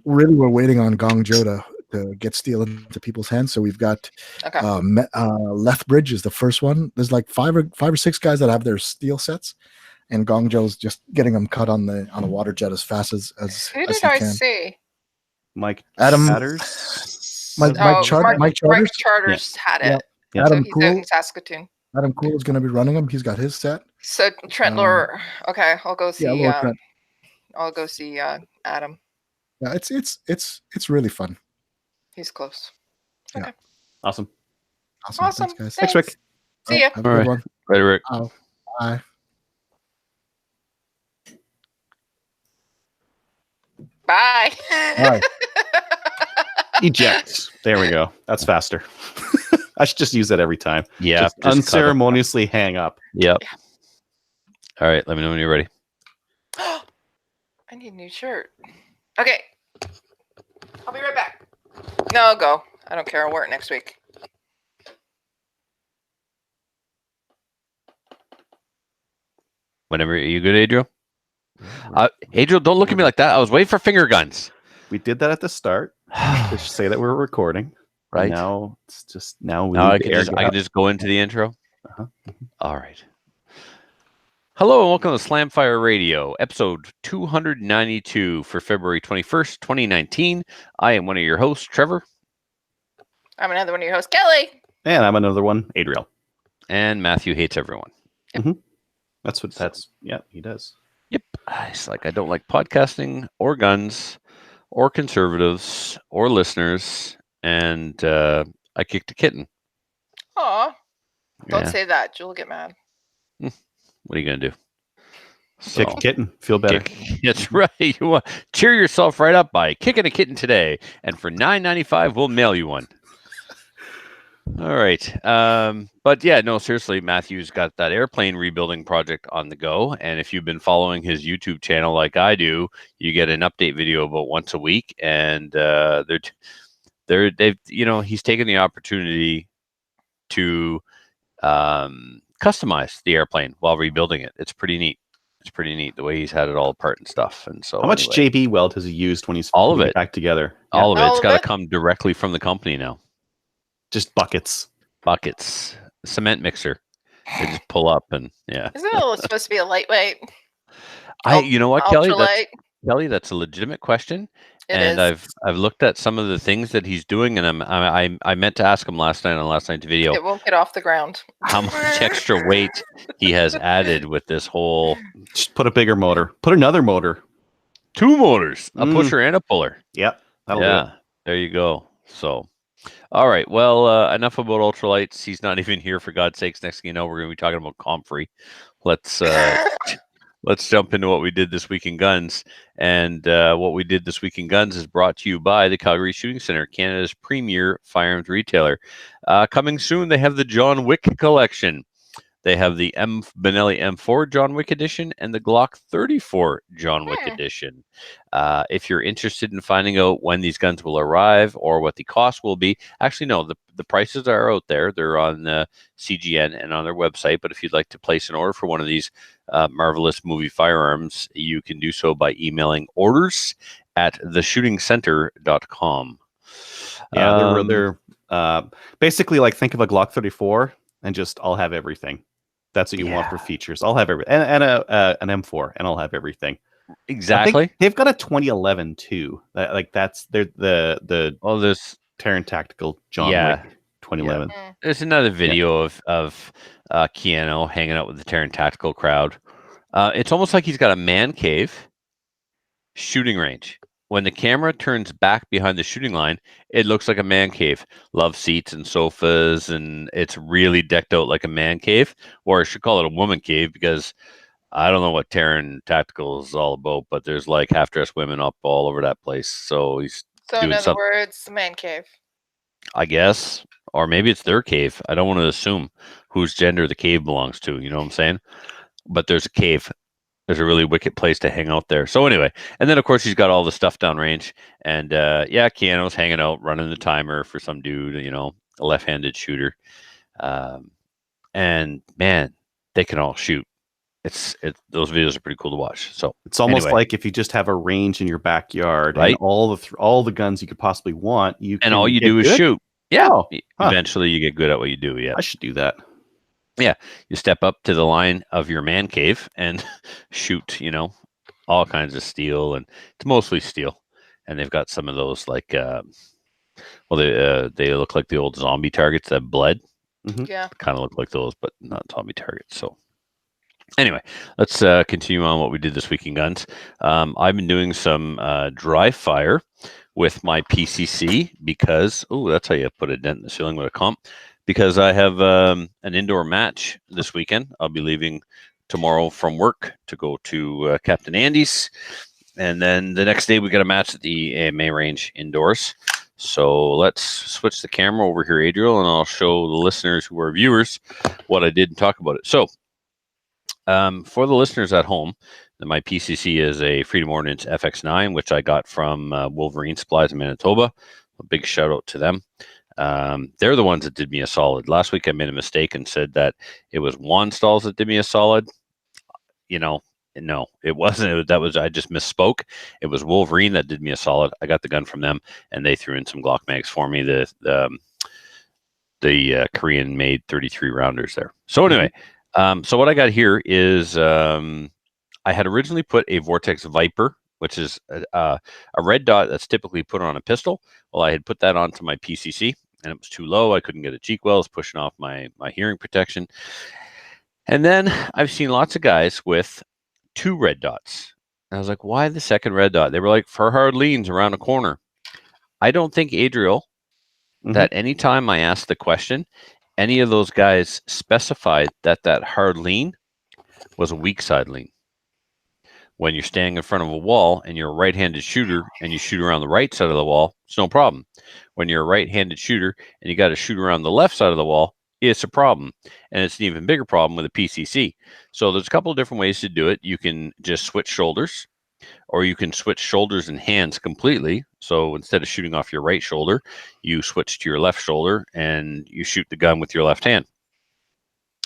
S4: Really, we're waiting on Guangzhou to get steel into people's hands. So we've got Lethbridge is the first one. There's like five or six guys that have their steel sets, and Guangzhou's just getting them cut on a water jet as fast as
S3: who did I see?
S2: Mike
S4: Adam
S2: Chatters.
S4: Mike Charters.
S3: Mike Charters had it.
S2: Yeah.
S4: Adam
S3: so he's
S4: Cool.
S3: out in Saskatoon.
S4: Adam Cool is going to be running them. He's got his set.
S3: So Trent Lure. Okay, I'll go see.
S4: Trent.
S3: I'll go see Adam.
S4: Yeah, it's really fun.
S3: He's close.
S4: Yeah.
S3: Okay.
S2: Awesome.
S4: Thanks, guys.
S2: Thanks, Rick.
S3: See ya.
S4: Have a good one.
S1: Right, Rick.
S4: Bye.
S3: Bye.
S4: Bye.
S2: Eject. There we go. That's faster. I should just use that every time.
S1: Yeah.
S2: Just unceremoniously hang up.
S1: Yep. All right. Let me know when you're ready.
S3: I need a new shirt. Okay. I'll be right back. No, I'll go. I don't care. I'll wear it next week.
S1: Whenever. Are you good, Adriel? Adriel, don't look at me like that. I was waiting for finger guns.
S2: We did that at the start. Just say that we're recording.
S1: Right.
S2: Now it's just now
S1: I can just go into the intro. All right. Hello and welcome to Slamfire Radio, episode 292 for February 21st, 2019. I am one of your hosts, Trevor.
S3: I'm another one of your hosts, Kelly.
S2: And I'm another one, Adriel.
S1: And Matthew hates everyone.
S3: Yep.
S2: Yeah, he does.
S1: Yep. It's like I don't like podcasting or guns or conservatives or listeners. And I kicked a kitten.
S3: Aw. Don't say that. Jewel will get mad.
S1: What are you going to do?
S2: Kick a kitten. Feel better.
S1: That's right. You want cheer yourself right up by kicking a kitten today. And for $9.95, we'll mail you one. All right. But yeah, no, seriously, Matthew's got that airplane rebuilding project on the go. And if you've been following his YouTube channel like I do, you get an update video about once a week. And he's taken the opportunity to customize the airplane while rebuilding it. It's pretty neat. It's pretty neat the way he's had it all apart and stuff. And so,
S2: how much JB weld has he used when he's
S1: all of it
S2: back together?
S1: All of it. It's got to come directly from the company now.
S2: Just buckets,
S1: cement mixer. They just pull up and yeah.
S3: Isn't it supposed to be a lightweight?
S1: You know what, Kelly?
S3: Kelly,
S1: that's a legitimate question.
S3: It is.
S1: I've looked at some of the things that he's doing, and I meant to ask him last night on last night's video.
S3: It won't get off the ground.
S1: How much extra weight he has added with this whole.
S2: Just put a bigger motor. Put another motor.
S1: 2 motors, a pusher and a puller.
S2: Yep. That'll do it.
S1: There you go. So, all right. Well, enough about ultralights. He's not even here, for God's sakes. Next thing you know, we're going to be talking about Comfrey. Let's jump into what we did this week in guns. And what we did this week in guns is brought to you by the Calgary Shooting Center, Canada's premier firearms retailer. Coming soon, they have the John Wick collection. They have the Benelli M4 John Wick edition and the Glock 34 John Wick edition. If you're interested in finding out when these guns will arrive or what the cost will be, actually, no, the prices are out there. They're on CGN and on their website. But if you'd like to place an order for one of these marvelous movie firearms, you can do so by emailing orders@theshootingcenter.com.
S2: Yeah, they're basically like, think of a Glock 34 and just I'll have everything. That's what you want for features. I'll have everything, and an M4, and I'll have everything.
S1: Exactly.
S2: They've got a 2011 too. That's the
S1: this
S2: Terran Tactical John Wick 2011.
S3: Yeah.
S1: There's another video of Keanu hanging out with the Terran Tactical crowd. It's almost like he's got a man cave shooting range. When the camera turns back behind the shooting line, it looks like a man cave. Love seats and sofas, and it's really decked out like a man cave, or I should call it a woman cave, because I don't know what Terran Tactical is all about, but there's like half-dressed women up all over that place. So he's
S3: So in
S1: doing
S3: other
S1: something,
S3: words, the man cave.
S1: I guess, or maybe it's their cave. I don't want to assume whose gender the cave belongs to. You know what I'm saying? But there's a cave. There's a really wicked place to hang out there. So anyway, and then of course he's got all the stuff downrange, and yeah, Keanu's hanging out, running the timer for some dude, you know, a left-handed shooter, and man, they can all shoot. Those videos are pretty cool to watch. So
S2: it's almost
S1: anyway,
S2: like if you just have a range in your backyard,
S1: right?
S2: And all the guns you could possibly want,
S1: and all you do is shoot. Yeah, eventually you get good at what you do. Yeah,
S2: I should do that.
S1: Yeah, you step up to the line of your man cave and shoot, you know, all kinds of steel, and it's mostly steel. And they've got some of those like, well, they look like the old zombie targets that bled.
S2: Mm-hmm.
S3: Yeah,
S1: kind of look like those, but not zombie targets. So anyway, let's continue on what we did this week in guns. I've been doing some dry fire with my PCC because, that's how you put a dent in the ceiling with a comp. Because I have an indoor match this weekend. I'll be leaving tomorrow from work to go to Captain Andy's. And then the next day we got a match at the AMA range indoors. So let's switch the camera over here, Adriel, and I'll show the listeners who are viewers what I did and talk about it. So for the listeners at home, my PCC is a Freedom Ordnance FX9, which I got from Wolverine Supplies in Manitoba. A big shout out to them. They're the ones that did me a solid. Last week I made a mistake and said that it was Wanstalls that did me a solid. You know, no, it wasn't. I just misspoke. It was Wolverine that did me a solid. I got the gun from them, and they threw in some Glock mags for me. The Korean made 33 rounders there. So anyway, so what I got here is I had originally put a Vortex Viper, which is a red dot that's typically put on a pistol. Well, I had put that onto my PCC, and it was too low. I couldn't get a cheek well. It was pushing off my hearing protection. And then I've seen lots of guys with 2 red dots. And I was like, why the second red dot? They were like, for hard leans around a corner. I don't think, Adriel, that anytime I asked the question, any of those guys specified that hard lean was a weak side lean. When you're standing in front of a wall and you're a right-handed shooter and you shoot around the right side of the wall, it's no problem. When you're a right-handed shooter and you got to shoot around the left side of the wall, it's a problem. And it's an even bigger problem with a PCC. So there's a couple of different ways to do it. You can just switch shoulders, or you can switch shoulders and hands completely. So instead of shooting off your right shoulder, you switch to your left shoulder and you shoot the gun with your left hand.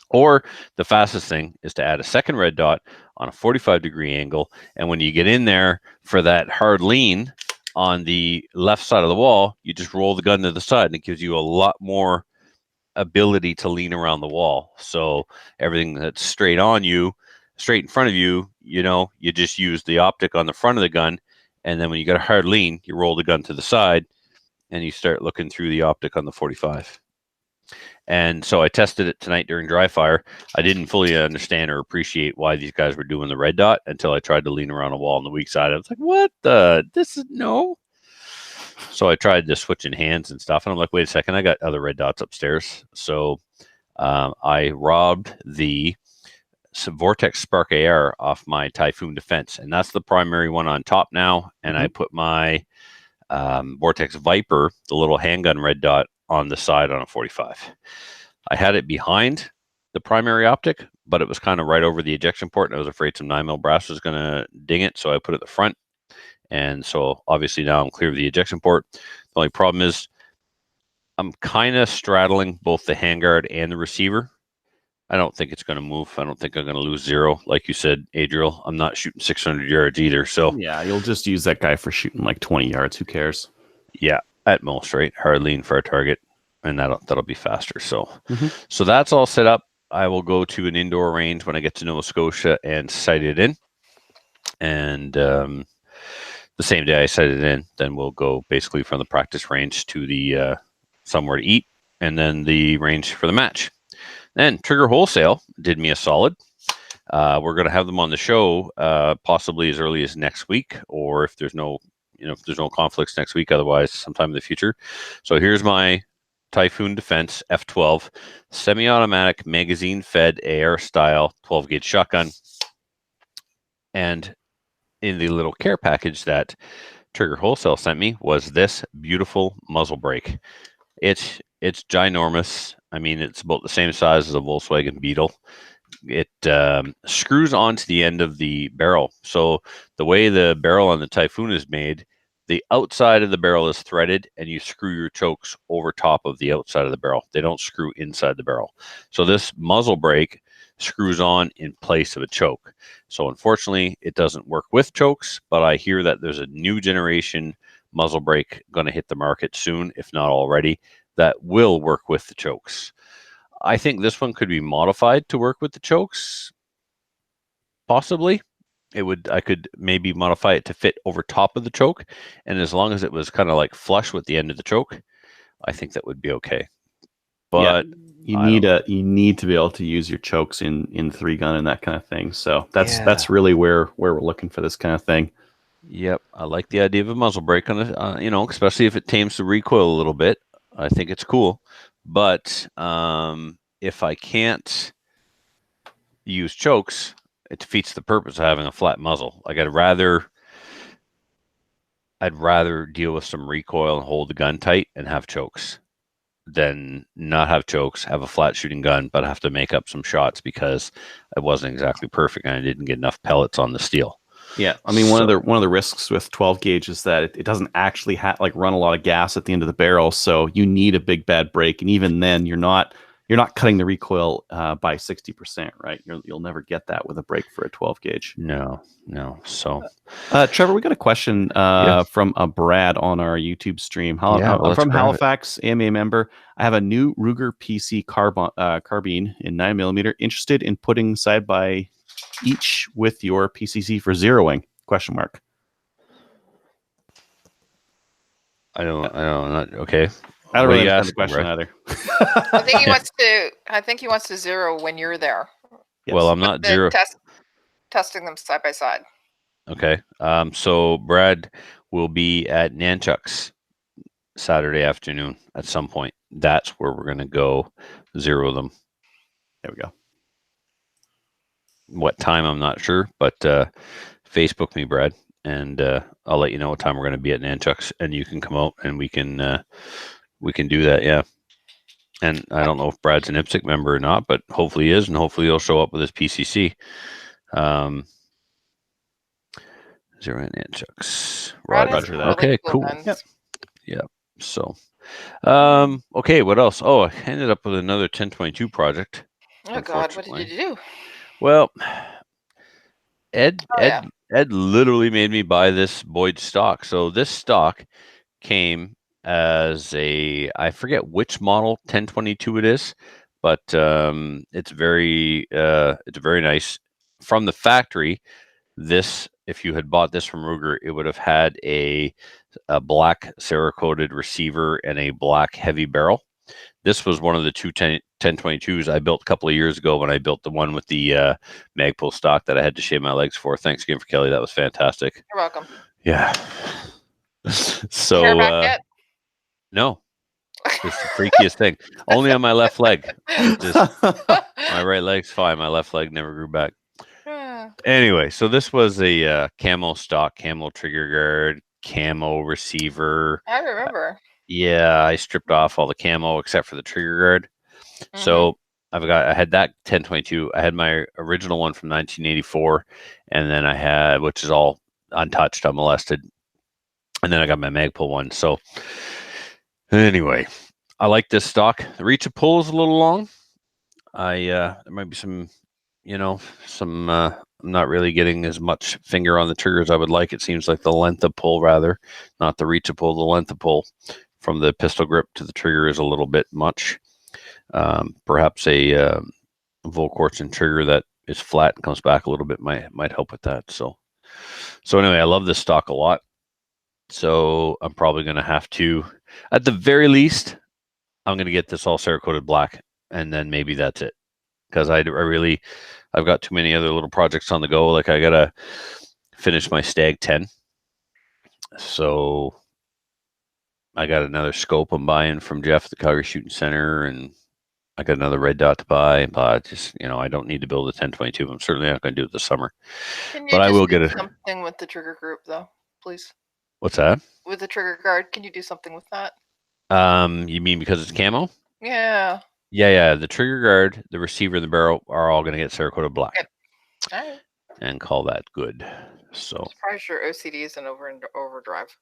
S1: Or the fastest thing is to add a second red dot on a 45-degree angle. And when you get in there for that hard lean on the left side of the wall, you just roll the gun to the side, and it gives you a lot more ability to lean around the wall. So everything that's straight on you, straight in front of you, you know, you just use the optic on the front of the gun. And then when you got a hard lean, you roll the gun to the side and you start looking through the optic on the 45. And so I tested it tonight during dry fire. I didn't fully understand or appreciate why these guys were doing the red dot until I tried to lean around a wall on the weak side. I was like, what the? This is no. So I tried to switch in hands and stuff. And I'm like, wait a second, I got other red dots upstairs. So I robbed the Vortex Spark AR off my Typhoon Defense. And that's the primary one on top now. And I put my Vortex Viper, the little handgun red dot, on the side on a 45. I had it behind the primary optic, but it was kind of right over the ejection port, and I was afraid some 9mm brass was going to ding it, so I put it at the front. And so obviously now I'm clear of the ejection port. The only problem is I'm kind of straddling both the handguard and the receiver. I don't think it's going to move. I don't think I'm going to lose zero. Like you said, Adriel, I'm not shooting 600 yards either. So
S2: yeah, you'll just use that guy for shooting like 20 yards. Who cares?
S1: Yeah, at most, right? Hard lean for a target, and that'll be faster. So, so that's all set up. I will go to an indoor range when I get to Nova Scotia and sight it in. And the same day I sight it in, then we'll go basically from the practice range to the somewhere to eat, and then the range for the match. Then Trigger Wholesale did me a solid. We're going to have them on the show possibly as early as next week, or if there's no conflicts next week, otherwise sometime in the future. So here's my Typhoon Defense F12 semi-automatic magazine-fed AR style 12-gauge shotgun. And in the little care package that Trigger Wholesale sent me was this beautiful muzzle brake. It's ginormous. I mean, it's about the same size as a Volkswagen Beetle. It screws onto the end of the barrel. So the way the barrel on the Typhoon is made, the outside of the barrel is threaded, and you screw your chokes over top of the outside of the barrel. They don't screw inside the barrel. So this muzzle brake screws on in place of a choke. So unfortunately, it doesn't work with chokes, but I hear that there's a new generation muzzle brake going to hit the market soon, if not already, that will work with the chokes. I think this one could be modified to work with the chokes. Possibly. I could maybe modify it to fit over top of the choke. And as long as it was kind of like flush with the end of the choke, I think that would be okay. But
S2: you need to be able to use your chokes in 3-gun and that kind of thing. So that's really where we're looking for this kind of thing.
S1: Yep, I like the idea of a muzzle brake on it. Especially if it tames the recoil a little bit. I think it's cool. But if I can't use chokes, it defeats the purpose of having a flat muzzle. Like I'd rather deal with some recoil and hold the gun tight and have chokes than not have chokes, have a flat shooting gun, but have to make up some shots because it wasn't exactly perfect and I didn't get enough pellets on the steel.
S2: Yeah, I mean, one of the risks with 12 gauge is that it doesn't actually run a lot of gas at the end of the barrel, so you need a big bad break, and even then, you're not cutting the recoil by 60%, right? You'll never get that with a break for a 12 gauge.
S1: No. So,
S2: Trevor, we got a question from Brad on our YouTube stream. I'm from Halifax, AMA member. I have a new Ruger PC carbine in 9mm. Interested in putting side by each with your PCC for zeroing? ?
S1: I don't not okay.
S2: I don't really understand the question either.
S3: I think he wants to zero when you're there.
S1: Yes. Well, I'm not zero.
S3: Testing them side by side.
S1: Okay. So Brad will be at Nanchuck's Saturday afternoon at some point. That's where we're going to go zero them.
S2: There we go.
S1: What time, I'm not sure, but Facebook me, Brad, and I'll let you know what time we're going to be at Nanchuck's, and you can come out and we can do that. Yeah. And I don't know if Brad's an IPSC member or not, but hopefully he is, and hopefully he'll show up with his PCC. Zero Nanchuck's.
S3: Roger
S1: that. Okay, cool.
S3: Yep.
S1: Yeah. So, okay, what else? Oh, I ended up with another 1022 project.
S3: Oh God, what did you do?
S1: Well, Ed literally made me buy this Boyd stock. So this stock came as I forget which model 1022 it is, but it's very nice. From the factory, this, if you had bought this from Ruger, it would have had a black Cerakoted receiver and a black heavy barrel. This was one of the two 1022s I built a couple of years ago when I built the one with the Magpul stock that I had to shave my legs for. Thanks again for Kelly. That was fantastic.
S3: You're welcome.
S1: Yeah. So
S3: hair back yet?
S1: No. It's the freakiest thing. Only on my left leg. My right leg's fine. My left leg never grew back. Anyway, so this was a camo stock, camo trigger guard, camo receiver.
S3: I remember.
S1: Yeah, I stripped off all the camo except for the trigger guard. Mm-hmm. So I had that 1022. I had my original one from 1984, and then I had, which is all untouched, unmolested, and then I got my Magpul one. So anyway, I like this stock. The reach of pull is a little long. There might be some, I'm not really getting as much finger on the trigger as I would like. It seems like the length of pull, rather, not the reach of pull, the length of pull from the pistol grip to the trigger is a little bit much. Perhaps a Volquartsen trigger that is flat and comes back a little bit might help with that. So anyway, I love this stock a lot. So I'm probably going to have to, at the very least, I'm going to get this all Cerakoted black, and then maybe that's it. Because I've got too many other little projects on the go. Like I got to finish my Stag 10. So I got another scope I'm buying from Jeff at the Calgary Shooting Center, and I got another red dot to buy, but just, you know, I don't need to build a 1022. I'm certainly not going to do it this summer.
S3: Can you
S1: but I will
S3: do
S1: get it.
S3: something with the trigger group, though, please?
S1: What's that?
S3: With the trigger guard, can you do something with that?
S1: You mean because it's camo?
S3: Yeah.
S1: Yeah. The trigger guard, the receiver, and the barrel are all going to get Cerakote black.
S3: Yep. All right.
S1: And call that good. So.
S3: I'm surprised your OCD isn't over in overdrive.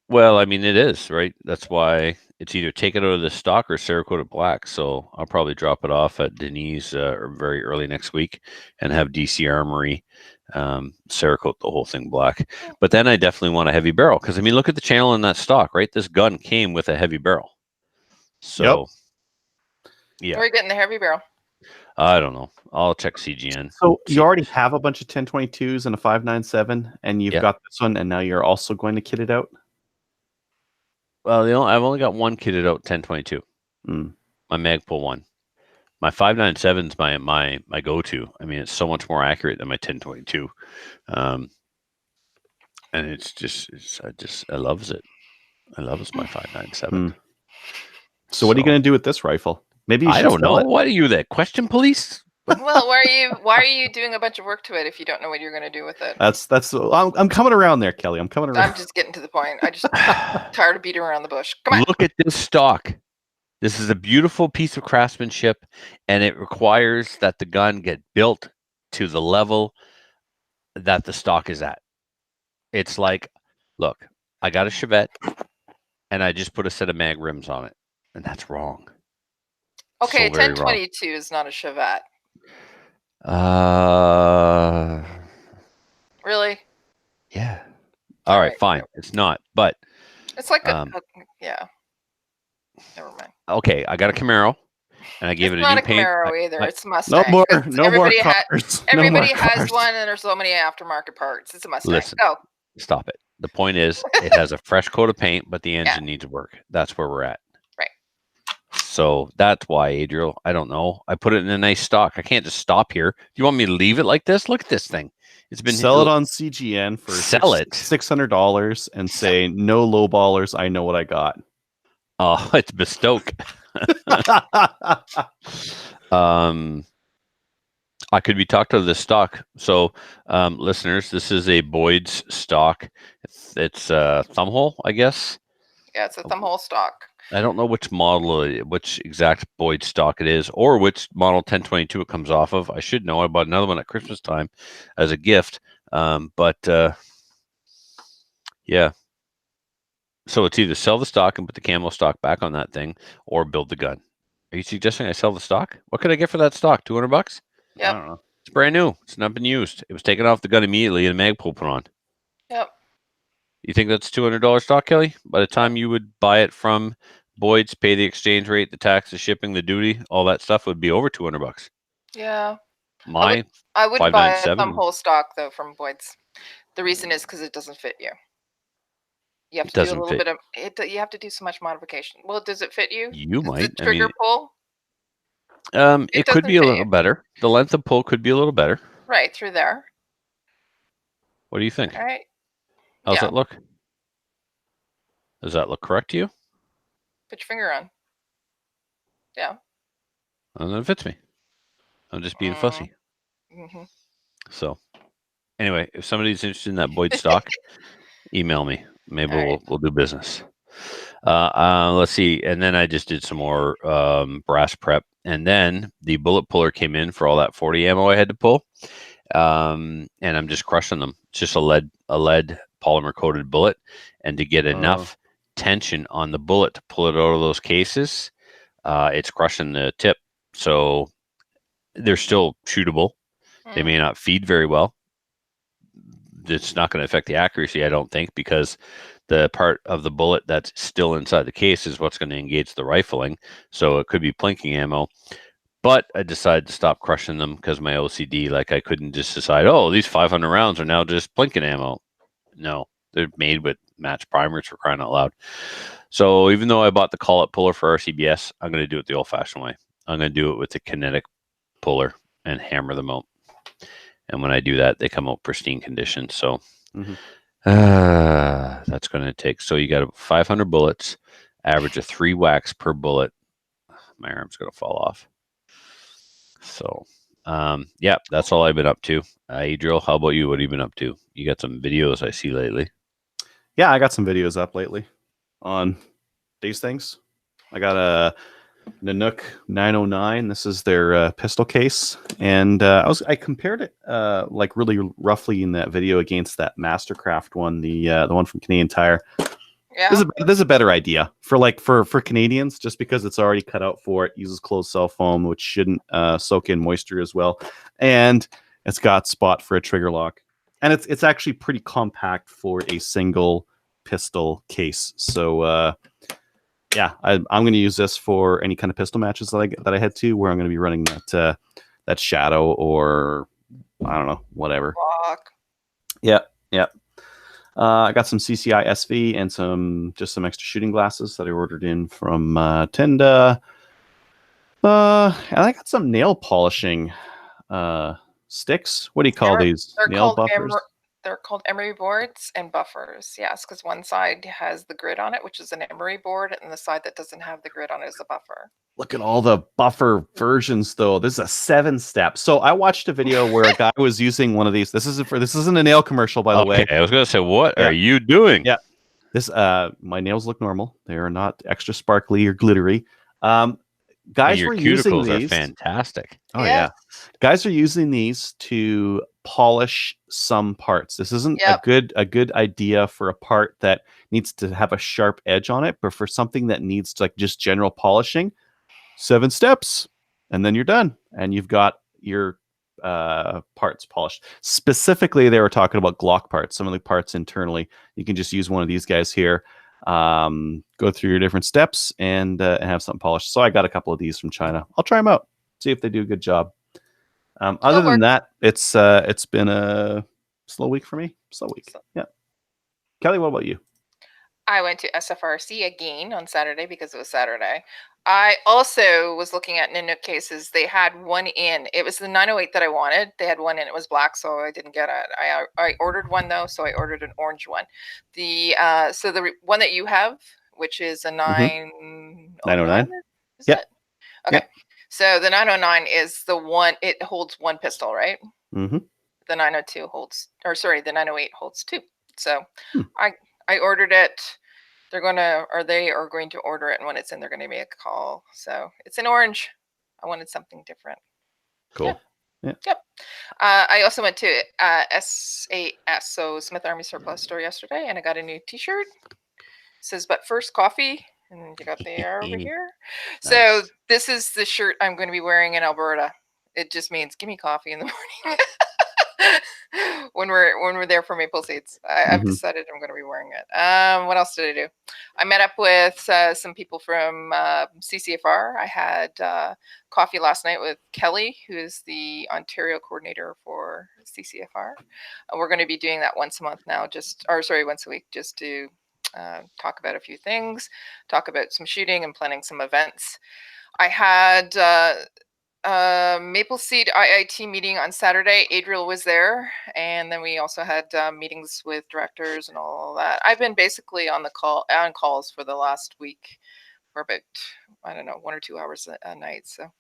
S1: Well, I mean, it is, right? That's why it's either take it out of the stock or Cerakote black. So I'll probably drop it off at Denise very early next week and have DC Armory Cerakote the whole thing black. But then I definitely want a heavy barrel because, I mean, look at the channel in that stock, right? This gun came with a heavy barrel. So, yeah.
S3: Where are you getting the heavy barrel?
S1: I don't know. I'll check CGN.
S2: So you already have a bunch of 1022s and a 597, and you've
S1: Yep.
S2: got this one, and now you're also going to kit it out?
S1: Well, you know, I've only got one kitted out 1022.
S2: Mm.
S1: My Magpul one. My 597 is my go-to. I mean, it's so much more accurate than my 1022. And it's just I loves it. I loves my 597.
S2: Mm. So what are you going to do with this rifle? Maybe you should
S1: I don't know.
S2: sell it.
S1: What are you, the question police?
S3: Well, why are you doing a bunch of work to it if you don't know what you're going to do with it?
S2: I'm coming around there, Kelly. I'm coming around.
S3: I'm just getting to the point. I just tired of beating around the bush. Come on.
S1: Look at this stock. This is a beautiful piece of craftsmanship, and it requires that the gun get built to the level that the stock is at. It's like, look, I got a Chevette, and I just put a set of mag rims on it, and that's wrong.
S3: Okay,
S1: So very
S3: 1022 is not a Chevette. Really?
S1: Yeah. All right, fine. It's not, but
S3: it's like yeah. Never mind.
S1: Okay, I got a Camaro, and I gave it a new paint.
S3: Camaro either. It's a Mustang.
S2: No more cars.
S3: Everybody has one, and there's so many aftermarket parts. It's a Mustang.
S1: Listen,
S3: go.
S1: Stop it. The point is, it has a fresh coat of paint, but the engine needs work. That's where we're at.
S3: Right.
S1: So that's why, Adriel. I don't know. I put it in a nice stock. I can't just stop here. Do you want me to leave it like this? Look at this thing. It's been
S2: sell it on CGN for $600 and say no low ballers. I know what I got.
S1: Oh, it's Bestoke. I could be talked out of this stock. So, listeners, this is a Boyd's stock. It's a thumbhole, I guess.
S3: Yeah, it's a thumbhole stock.
S1: I don't know which model, which exact Boyd stock it is, or which model 1022 it comes off of. I should know. I bought another one at Christmas time as a gift. Yeah. So it's either sell the stock and put the camo stock back on that thing, or build the gun. Are you suggesting I sell the stock? What could I get for that stock? $200?
S3: Yep.
S2: I don't know.
S1: It's brand new. It's not been used. It was taken off the gun immediately and Magpul put on.
S3: Yep.
S1: You think that's $200 stock, Kelly? By the time you would buy it from Boyd's, pay the exchange rate, the tax, the shipping, the duty, all that stuff would be over $200.
S3: Yeah.
S1: I
S3: would buy a thumbhole stock though from Boyd's. The reason is because it doesn't fit you. You have to do a little bit of it. You have to do so much modification. Well, does it fit you?
S1: You might.
S3: The trigger pull.
S1: It could be a little better. The length of pull could be a little better.
S3: Right through there.
S1: What do you think?
S3: All right.
S1: How's that look? Does that look correct to you?
S3: Put your finger on. Yeah.
S1: And then it fits me. I'm just being fussy.
S3: Mm-hmm.
S1: So, anyway, if somebody's interested in that Boyd stock, email me. Maybe we'll do business. Let's see. And then I just did some more brass prep. And then the bullet puller came in for all that 40 ammo I had to pull. And I'm just crushing them. It's just a lead polymer coated bullet. And to get enough tension on the bullet to pull it out of those cases, it's crushing the tip. So they're still shootable. They may not feed very well. It's not going to affect the accuracy, I don't think, because the part of the bullet that's still inside the case is what's going to engage the rifling. So it could be plinking ammo. But I decided to stop crushing them because my OCD, like I couldn't just decide, oh, these 500 rounds are now just plinking ammo. No, they're made with match primers, for crying out loud. So even though I bought the call-up puller for RCBS, I'm going to do it the old-fashioned way. I'm going to do it with the kinetic puller and hammer them out. And when I do that, they come out pristine condition. So that's going to take. So you got 500 bullets, average of 3 whacks per bullet. My arm's going to fall off. So, yeah, that's all I've been up to. Adriel, how about you? What have you been up to? You got some videos I see lately.
S2: Yeah, I got some videos up lately on these things. I got a Nanook 909. This is their pistol case, and I compared it like really roughly in that video against that Mastercraft one, the one from Canadian Tire.
S3: Yeah.
S2: This is a better idea for Canadians, just because it's already cut out for it. Uses closed cell foam, which shouldn't soak in moisture as well, and it's got spot for a trigger lock, and it's actually pretty compact for a single pistol case. So yeah, I'm going to use this for any kind of pistol matches that I head to, where I'm going to be running that Shadow or I don't know, whatever.
S3: Lock.
S2: Yeah. I got some CCI SV and some extra shooting glasses that I ordered in from Tenda. And I got some nail polishing sticks. What do you call these? Nail buffers?
S3: They're called emery boards and buffers. Yes, because one side has the grid on it, which is an emery board, and the side that doesn't have the grid on it is a buffer.
S2: Look at all the buffer versions, though. This is a 7-step. So I watched a video where a guy was using one of these. This isn't a nail commercial, by the way.
S1: I was gonna say, what are you doing?
S2: Yeah, this my nails look normal. They are not extra sparkly or glittery. Guys
S1: your
S2: were using
S1: cuticles
S2: these.
S1: are fantastic.
S2: Oh yeah, guys are using these to polish some parts. This isn't a good idea for a part that needs to have a sharp edge on it, but for something that needs like just general polishing. 7 steps, and then you're done, and you've got your parts polished. Specifically, they were talking about Glock parts, some of the parts internally. You can just use one of these guys here, go through your different steps, and have something polished. So I got a couple of these from China. I'll try them out, see if they do a good job. Other than that, it's been a slow week for me. Slow week. Yeah. Kelly, what about you?
S3: I went to SFRC again on Saturday because it was Saturday. I also was looking at Nanook cases. They had one in. It was the 908 that I wanted. They had one in. It was black, so I didn't get it. I ordered one though, so I ordered an orange one. The one that you have, which is a 909.
S2: Yeah.
S3: Okay. Yep. So the 909 is the one. It holds one pistol, right?
S2: Mm-hmm.
S3: The 902 holds, or sorry, the 908 holds 2. So I ordered it. They are going to order it, and when it's in, they're going to make a call. So it's in orange. I wanted something different.
S2: Cool. Yeah.
S3: Yep. I also went to SAS, so Smith Army Surplus Store yesterday, and I got a new T-shirt. It says, "But first, coffee," and you got the air over here. Nice. So this is the shirt I'm going to be wearing in Alberta. It just means give me coffee in the morning. when we're there for Maple Seeds, I've decided I'm going to be wearing it. What else did I do? I met up with some people from CCFR. I had coffee last night with Kelly, who is the Ontario coordinator for CCFR. We're going to be doing that once a month now, once a week, just to talk about a few things, talk about some shooting and planning some events. I had Maple Seed IIT meeting on Saturday. Adriel was there, and then we also had meetings with directors and all that. I've been basically on calls for the last week for about 1 or 2 hours a night. So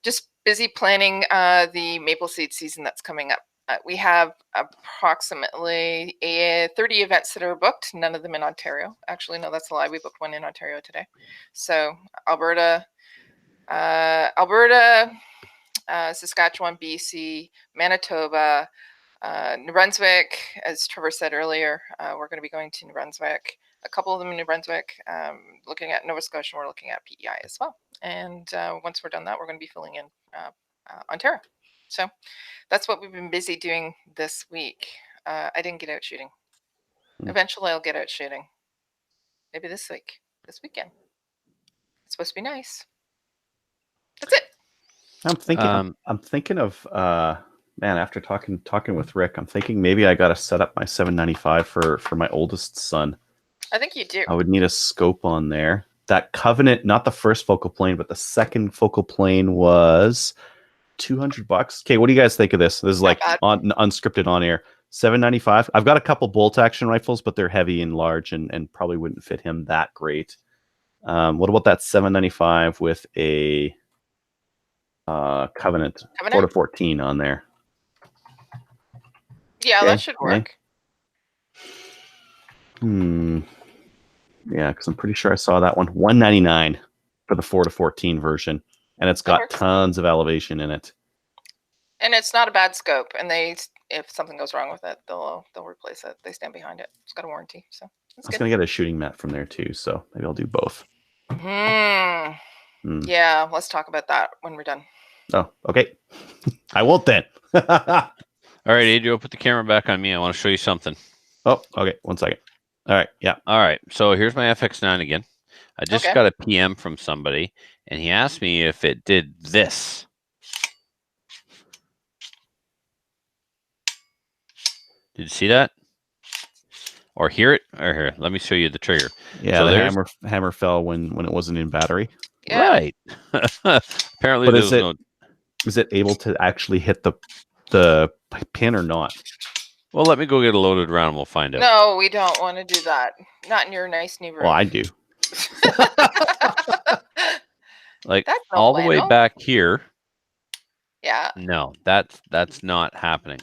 S3: just busy planning the Maple Seed season that's coming up. We have approximately 30 events that are booked, none of them in Ontario. Actually, no, that's a lie. We booked one in Ontario today. So Alberta, Saskatchewan, BC, Manitoba, New Brunswick, as Trevor said earlier, we're going to be going to New Brunswick, a couple of them in New Brunswick, looking at Nova Scotia, we're looking at PEI as well. And once we're done that, we're going to be filling in Ontario. So that's what we've been busy doing this week. I didn't get out shooting. Eventually I'll get out shooting. Maybe this weekend. It's supposed to be nice. That's it.
S2: I'm thinking of man, after talking with Rick, I'm thinking maybe I got to set up my 795 for my oldest son.
S3: I think you do.
S2: I would need a scope on there. That Covenant, not the first focal plane, but the second focal plane was $200. Okay, what do you guys think of this? This is like unscripted on air. 795. I've got a couple bolt action rifles, but they're heavy and large and probably wouldn't fit him that great. What about that 795 with a Covenant 4 to 14 on there.
S3: Yeah,
S2: Okay,
S3: that should work.
S2: Yeah, because I'm pretty sure I saw that one. $199 for the 4 to 14 version, and it's got tons of elevation in it.
S3: And it's not a bad scope. And if something goes wrong with it, they'll replace it. They stand behind it. It's got a warranty, so
S2: I was gonna get a shooting mat from there too, so maybe I'll do both.
S3: Yeah, let's talk about that when we're done.
S2: Oh, okay. I won't then.
S1: All right, Adriel, put the camera back on me. I want to show you something.
S2: Oh, okay. 1 second. All right. Yeah.
S1: All right. So here's my FX9 again. I just got a PM from somebody, and he asked me if it did this. Did you see that? Or hear it? Or here, let me show you the trigger.
S2: Yeah, so the hammer fell when it wasn't in battery.
S3: Yeah.
S1: Right. Apparently,
S2: but is it able to actually hit the pin or not?
S1: Well, let me go get a loaded round and we'll find out.
S3: No, we don't want to do that. Not in your nice new room.
S2: Well, I do.
S1: Like all the way back here.
S3: Yeah.
S1: No, that's not happening.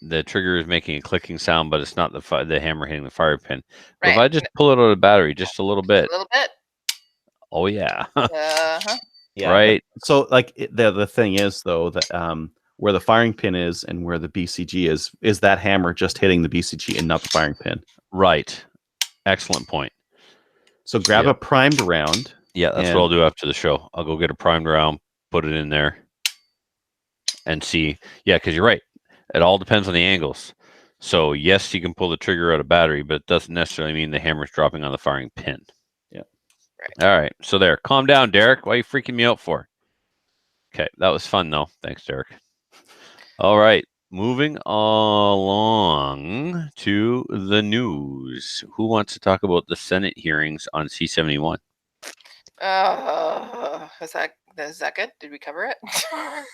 S1: The trigger is making a clicking sound, but it's not the hammer hitting the fire pin. But if I just pull it out of the battery just a little bit. Oh yeah.
S2: Yeah.
S1: Right.
S2: So like the thing is though that where the firing pin is and where the BCG is that hammer just hitting the BCG and not the firing pin.
S1: Right. Excellent point.
S2: So grab a primed round.
S1: Yeah, that's what I'll do after the show. I'll go get a primed round, put it in there, and see. Yeah, because you're right. It all depends on the angles. So yes, you can pull the trigger out of battery, but it doesn't necessarily mean the hammer's dropping on the firing pin.
S2: Yeah.
S1: Right. All right. So there. Calm down, Derek. Why are you freaking me out for? Okay, that was fun though. Thanks, Derek. All right. Moving along to the news. Who wants to talk about the Senate hearings on C-71?
S3: Is that good? Did we cover it?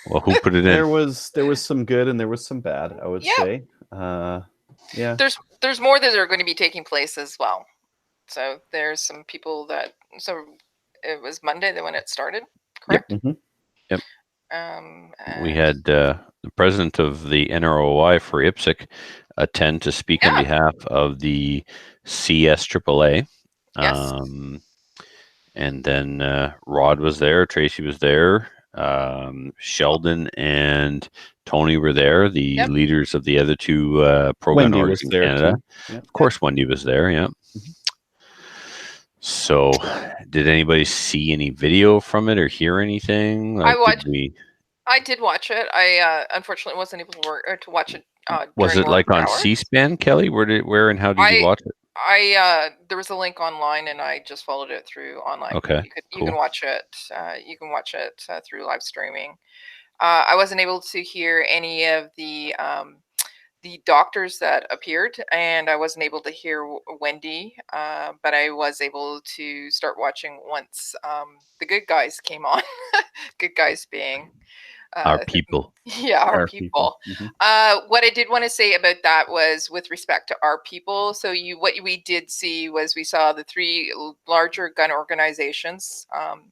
S1: Well, who put it in?
S2: There was some good and there was some bad, I would say. Yeah.
S3: There's more that are going to be taking place as well. So there's some people that it was Monday when it started, correct?
S2: Yep. Mm-hmm.
S1: Yep. We had the president of the NROI for IPSC attend to speak on behalf of the CSAAA.
S3: Yes.
S1: And then Rod was there, Tracy was there, Sheldon and Tony were there, the leaders of the other two pro-gun orgs in Canada. Of course, Wendy was there, yeah. Mm-hmm. So, did anybody see any video from it or hear anything? Like,
S3: I did watch it. I unfortunately wasn't able to watch it.
S1: Was it like on C-SPAN, Kelly? Where and how did you watch it?
S3: There was a link online, and I just followed it through online.
S1: Okay,
S3: you can watch it. You can watch it through live streaming. I wasn't able to hear any of the doctors that appeared, and I wasn't able to hear Wendy, but I was able to start watching once the good guys came on. Good guys being
S1: our people.
S3: Yeah, our people. Mm-hmm. What I did want to say about that was with respect to our people. So what we did see was we saw the three larger gun organizations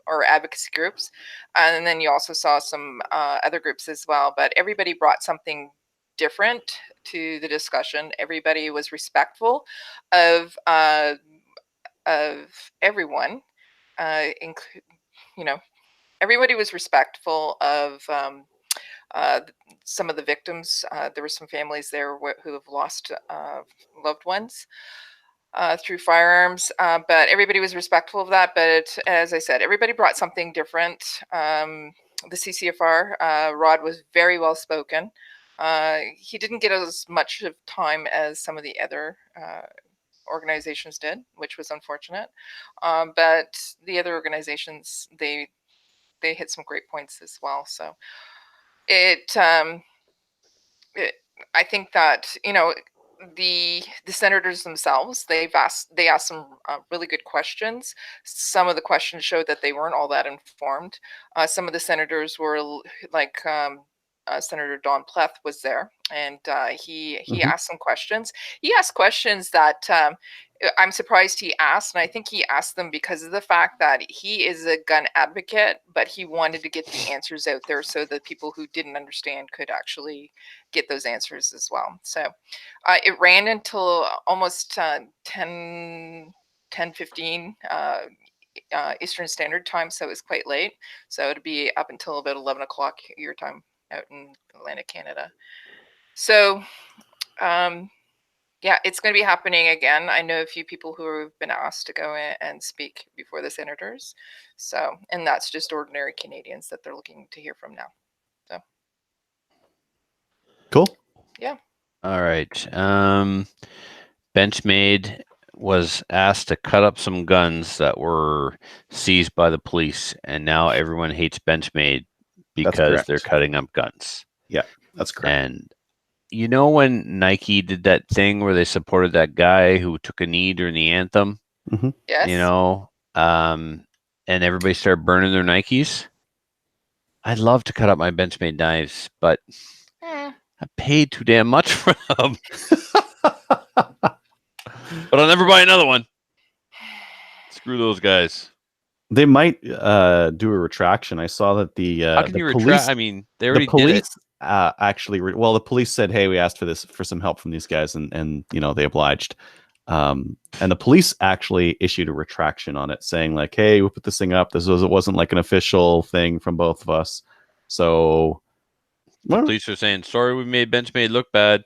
S3: or advocacy groups, and then you also saw some other groups as well. But everybody brought something different to the discussion. Everybody was respectful of everyone. Everybody was respectful of some of the victims. There were some families there who have lost loved ones through firearms, but everybody was respectful of that. But as I said, everybody brought something different. The CCFR, Rod was very well spoken. He didn't get as much of time as some of the other organizations did, which was unfortunate. But the other organizations, they hit some great points as well. So I think that the senators themselves, they asked some really good questions. Some of the questions showed that they weren't all that informed. Some of the senators were like Senator Don Pleth was there, and he asked some questions. He asked questions that I'm surprised he asked, and I think he asked them because of the fact that he is a gun advocate, but he wanted to get the answers out there so that people who didn't understand could actually get those answers as well. So it ran until almost 10:15 Eastern Standard Time, so it was quite late. So it'd be up until about 11 o'clock your time out in Atlantic, Canada. So yeah, it's going to be happening again. I know a few people who have been asked to go in and speak before the senators. So, and that's just ordinary Canadians that they're looking to hear from now. So,
S2: cool.
S3: Yeah.
S1: All right. Benchmade was asked to cut up some guns that were seized by the police, and now everyone hates Benchmade because they're cutting up guns.
S2: Yeah, that's correct.
S1: And you know when Nike did that thing where they supported that guy who took a knee during the anthem?
S3: Yes.
S1: You know, and everybody started burning their Nikes. I'd love to cut up my Benchmade knives, but I paid too damn much for them. But I'll never buy another one. Screw those guys.
S2: They might do a retraction. I saw that the
S1: How can
S2: the
S1: you
S2: police.
S1: retract? I mean, they already
S2: the police
S1: did it.
S2: Actually, the police said, "Hey, we asked for some help from these guys, and you know they obliged." And the police actually issued a retraction on it, saying like, "Hey, we put this thing up. It wasn't like an official thing from both of us." So
S1: the police are saying, "Sorry, we made Benchmade look bad."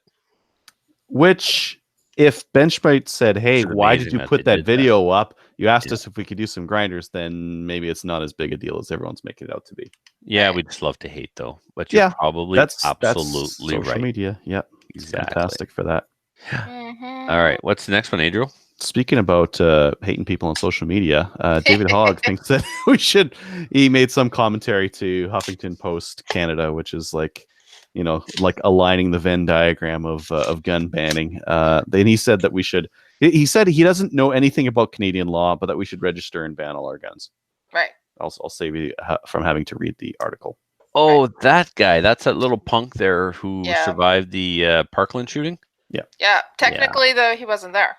S2: Which, if Benchmade said, "Hey, why did you put that video up? You asked us if we could do some grinders," then maybe it's not as big a deal as everyone's making it out to be.
S1: Yeah, we just love to hate though. But you're probably absolutely
S2: social
S1: right.
S2: Media, yeah,
S1: exactly.
S2: Fantastic for that.
S1: All right, what's the next one, Adriel?
S2: Speaking about hating people on social media, David Hogg thinks that we should. He made some commentary to Huffington Post Canada, which is like, you know, like aligning the Venn diagram of gun banning. Then he said that we should. He said he doesn't know anything about Canadian law, but that we should register and ban all our guns.
S3: Right.
S2: I'll save you from having to read the article.
S1: Oh, that guy. That's that little punk there who survived the Parkland shooting.
S2: Yeah.
S3: Yeah. Technically, though, he wasn't there.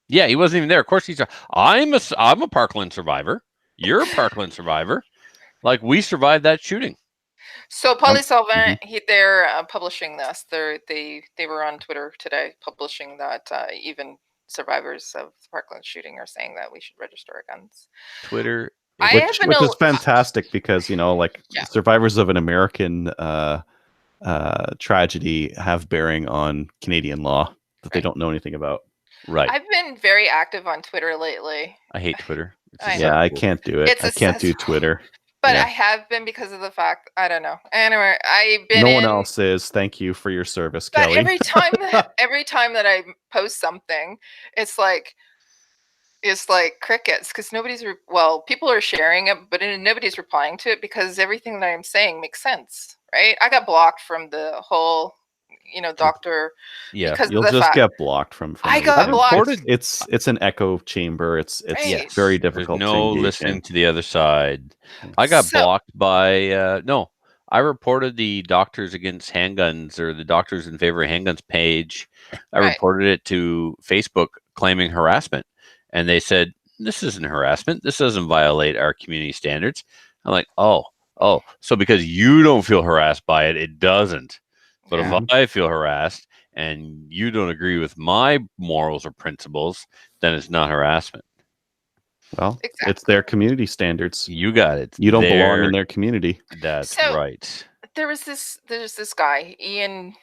S1: Yeah, he wasn't even there. Of course, I'm a Parkland survivor. You're a Parkland survivor. Like, we survived that shooting.
S3: So Polysolvent, they're publishing this. They were on Twitter today publishing that even survivors of the Parkland shooting are saying that we should register our guns.
S1: Twitter,
S2: which is fantastic because, you know, like survivors of an American tragedy have bearing on Canadian law that they don't know anything about.
S1: Right.
S3: I've been very active on Twitter lately.
S1: I hate Twitter.
S2: I can't do it. I can't do Twitter.
S3: But I have been because of the fact, I don't know. Anyway, I've been.
S2: No one else is. Thank you for your service,
S3: but
S2: Kelly.
S3: every time that I post something, it's like crickets because people are sharing it, but nobody's replying to it because everything that I'm saying makes sense, right? I got blocked from the whole, doctor.
S2: Yeah, you'll just get blocked from.
S3: I got blocked.
S2: It's an echo chamber. It's very difficult.
S1: There's no listening to the other side. I got blocked by I reported the Doctors Against Handguns or the Doctors in Favor of Handguns page. I reported it to Facebook claiming harassment, and they said this isn't harassment. This doesn't violate our community standards. I'm like, oh, so because you don't feel harassed by it, it doesn't. But if I feel harassed and you don't agree with my morals or principles, then it's not harassment.
S2: Well, it's their community standards.
S1: You got it.
S2: You don't belong in their community.
S1: That's right.
S3: There's this guy, Ian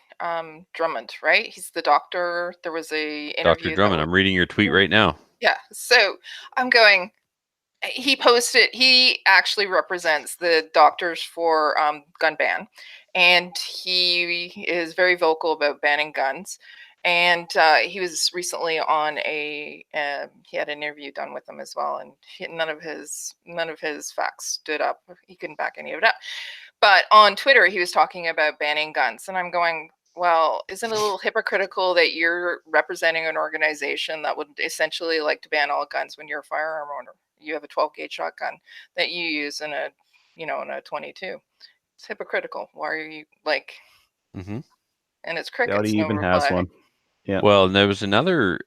S3: Drummond, right? He's the doctor. There was a interview.
S1: Dr. Drummond, I'm reading your tweet right now.
S3: Yeah. So I'm going. He actually represents the Doctors for Gun Ban, and he is very vocal about banning guns. And he was recently on he had an interview done with him as well, and none of his facts stood up. He couldn't back any of it up. But on Twitter, he was talking about banning guns, and I'm going, well, isn't it a little hypocritical that you're representing an organization that would essentially like to ban all guns when you're a firearm owner? You have a 12 gauge shotgun that you use in a 22. It's hypocritical. Why are you like?
S1: Mm-hmm.
S3: And it's crickets.
S2: Dowdy
S3: No
S2: even
S3: reply.
S2: has one. Yeah.
S1: Well, and there was another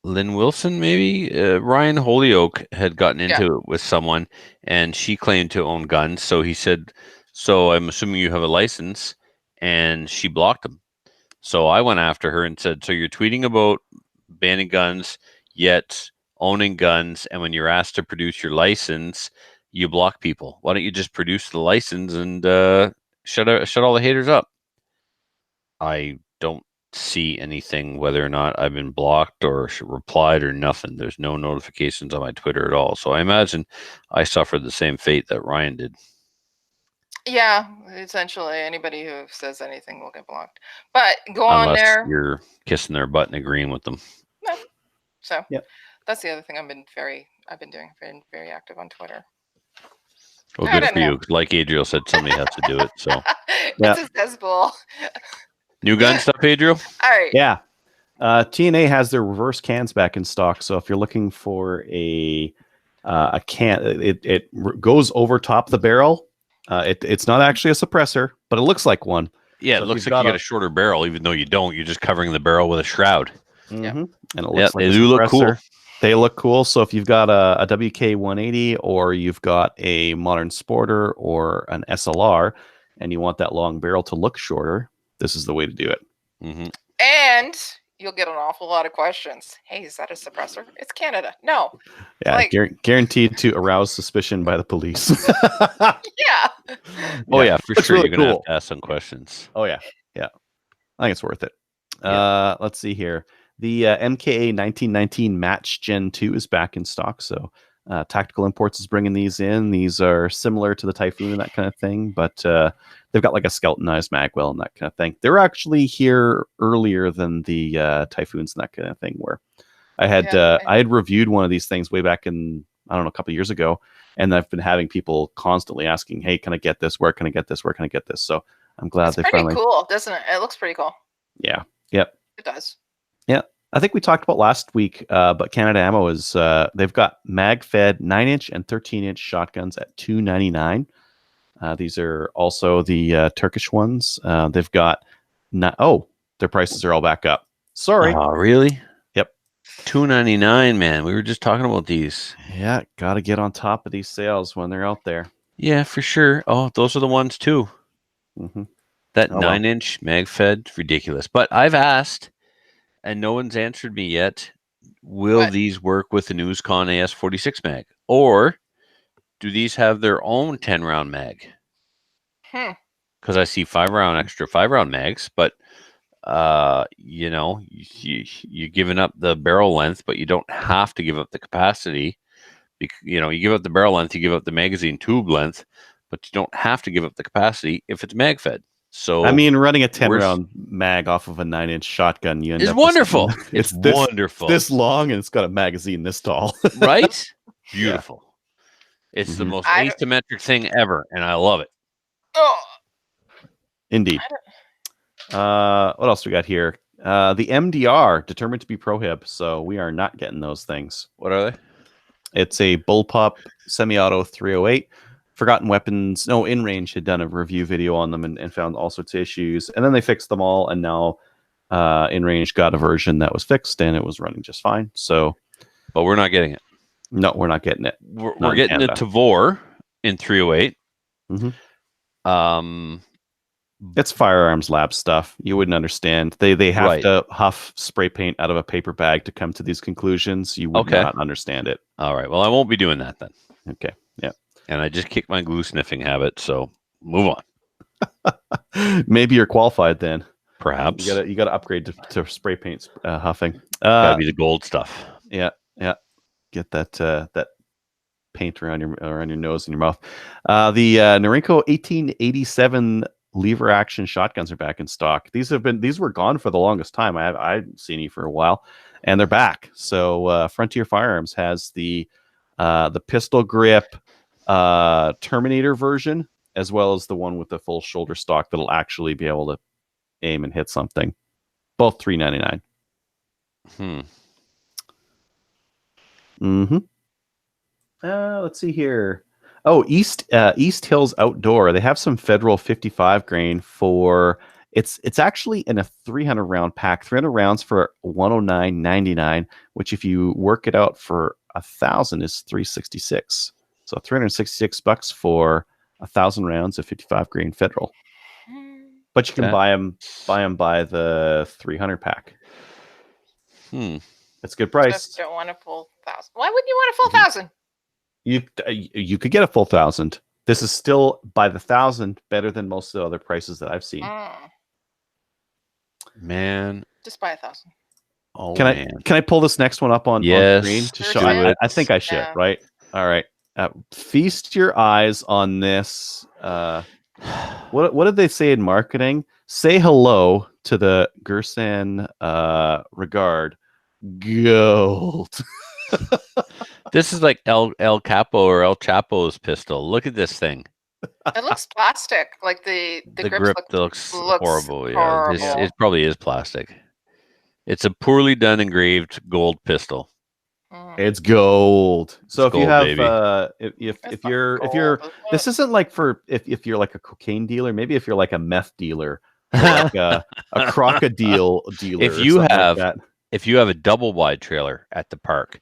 S1: Lynn Wilson, maybe Ryan Holyoke had gotten into it with someone, and she claimed to own guns. So he said, "So I'm assuming you have a license," and she blocked him. So I went after her and said, "So you're tweeting about banning guns, yet owning guns, and when you're asked to produce your license, you block people. Why don't you just produce the license and shut all the haters up?" I don't see anything whether or not I've been blocked or replied or nothing. There's no notifications on my Twitter at all. So I imagine I suffered the same fate that Ryan did.
S3: Yeah, essentially anybody who says anything will get blocked. But go
S1: Unless
S3: on there.
S1: you're kissing their butt and agreeing with them.
S3: No. So
S2: Yep.
S3: that's the other thing I've been doing. I've been very active on Twitter.
S1: Well, good for you. Like Adriel said, somebody has to do it. So
S3: it's a cesspool.
S1: New gun stuff, Adriel?
S3: All right.
S2: Yeah. TNA has their reverse cans back in stock. So if you're looking for a can, it goes over top the barrel. It's not actually a suppressor, but it looks like one.
S1: Yeah,
S2: so
S1: it looks like you got a shorter barrel, even though you don't. You're just covering the barrel with a shroud.
S2: Mm-hmm.
S3: Yep.
S2: And it looks like
S1: they do look cool.
S2: They look cool. So if you've got a WK 180 or you've got a modern Sporter or an SLR and you want that long barrel to look shorter, this is the way to do it.
S1: Mm-hmm.
S3: And you'll get an awful lot of questions. Hey, is that a suppressor? It's Canada. No.
S2: Yeah, guaranteed to arouse suspicion by the police.
S3: Yeah.
S1: Oh yeah, for sure.
S2: Really
S1: you're gonna have to ask some questions.
S2: Oh yeah, yeah. I think it's worth it. Yeah. Let's see here. The MKA 1919 Match Gen 2 is back in stock. So Tactical Imports is bringing these in. These are similar to the Typhoon and that kind of thing, but they've got like a skeletonized magwell and that kind of thing. They're actually here earlier than the Typhoons and that kind of thing were. I had reviewed one of these things way back in, I don't know, a couple of years ago, and I've been having people constantly asking, "Hey, can I get this? Where can I get this? Where can I get this?" So I'm glad they finally.
S3: Pretty cool, doesn't it? It looks pretty cool.
S2: Yeah. Yep.
S3: It does.
S2: Yeah. I think we talked about last week, but Canada Ammo is they've got mag-fed 9-inch and 13-inch shotguns at $299. These are also the Turkish ones. They've got their prices are all back up. Sorry.
S1: Oh, really?
S2: Yep.
S1: $299, man. We were just talking about these.
S2: Yeah, got to get on top of these sales when they're out there.
S1: Yeah, for sure. Oh, those are the ones too.
S2: Mm-hmm.
S1: That 9-inch mag-fed, ridiculous. But I've asked, and no one's answered me yet. Will these work with the NewsCon AS46 mag, or do these have their own 10-round mag? Because I see 5-round mags, but you're giving up the barrel length, but you don't have to give up the capacity. You give up the barrel length, you give up the magazine tube length, but you don't have to give up the capacity if it's mag fed. So
S2: I mean, running a 10-round mag off of a 9-inch shotgun, you end up
S1: wonderful.
S2: It's
S1: wonderful.
S2: This long, and it's got a magazine this tall.
S1: Right? Beautiful. Yeah. It's
S2: Mm-hmm.
S1: the most asymmetric thing ever, and I love it.
S3: Oh.
S2: Indeed. What else we got here? The MDR, determined to be prohib, so we are not getting those things.
S1: What are they?
S2: It's a bullpup semi-auto 308. Forgotten Weapons, In Range had done a review video on them and found all sorts of issues, and then they fixed them all, and now In Range got a version that was fixed, and it was running just fine. So,
S1: but we're not getting it.
S2: No, we're not getting it.
S1: We're getting the Tavor in 308.
S2: Mm-hmm. It's Firearms Lab stuff. You wouldn't understand. They have to huff spray paint out of a paper bag to come to these conclusions. You would not understand it.
S1: All right. Well, I won't be doing that then.
S2: Okay. Yeah.
S1: And I just kicked my glue sniffing habit, so move on.
S2: Maybe you're qualified then.
S1: Perhaps
S2: you gotta upgrade to spray paint huffing.
S1: Gotta be the gold stuff.
S2: Yeah. Get that paint around your nose and your mouth. The Norinco 1887 lever action shotguns are back in stock. These were gone for the longest time. I hadn't seen any for a while, and they're back. So Frontier Firearms has the pistol grip Terminator version, as well as the one with the full shoulder stock that'll actually be able to aim and hit something. Both $399. Mm-hmm. Let's see here. Oh, East Hills Outdoor. They have some Federal 55 grain for it's actually in a 300 round pack. 300 rounds for 109.99, which if you work it out for 1,000 is 366. So $366 for 1,000 rounds of 55 grain Federal. But you can buy them by the 300 pack. That's a good price.
S3: Just don't want a full 1,000. Why wouldn't you want a full 1,000?
S2: You could get a full 1,000. This is still by the 1,000 better than most of the other prices that I've seen.
S1: Man,
S3: just buy 1,000.
S1: Oh,
S2: can I pull this next one up on screen to show? I think I should. Yeah. Right. All right. Feast your eyes on this. What did they say in marketing? Say hello to the Gersan Regard Gold.
S1: This is like El Capo or El Chapo's pistol. Look at this thing.
S3: It looks plastic. Like the
S1: grip looks horrible. Yeah, it probably is plastic. It's a poorly done engraved gold pistol.
S2: It's gold. So if you have if you're this isn't like for if you're like a cocaine dealer, maybe if you're like a meth dealer, like a crocodile dealer.
S1: If you have a double wide trailer at the park,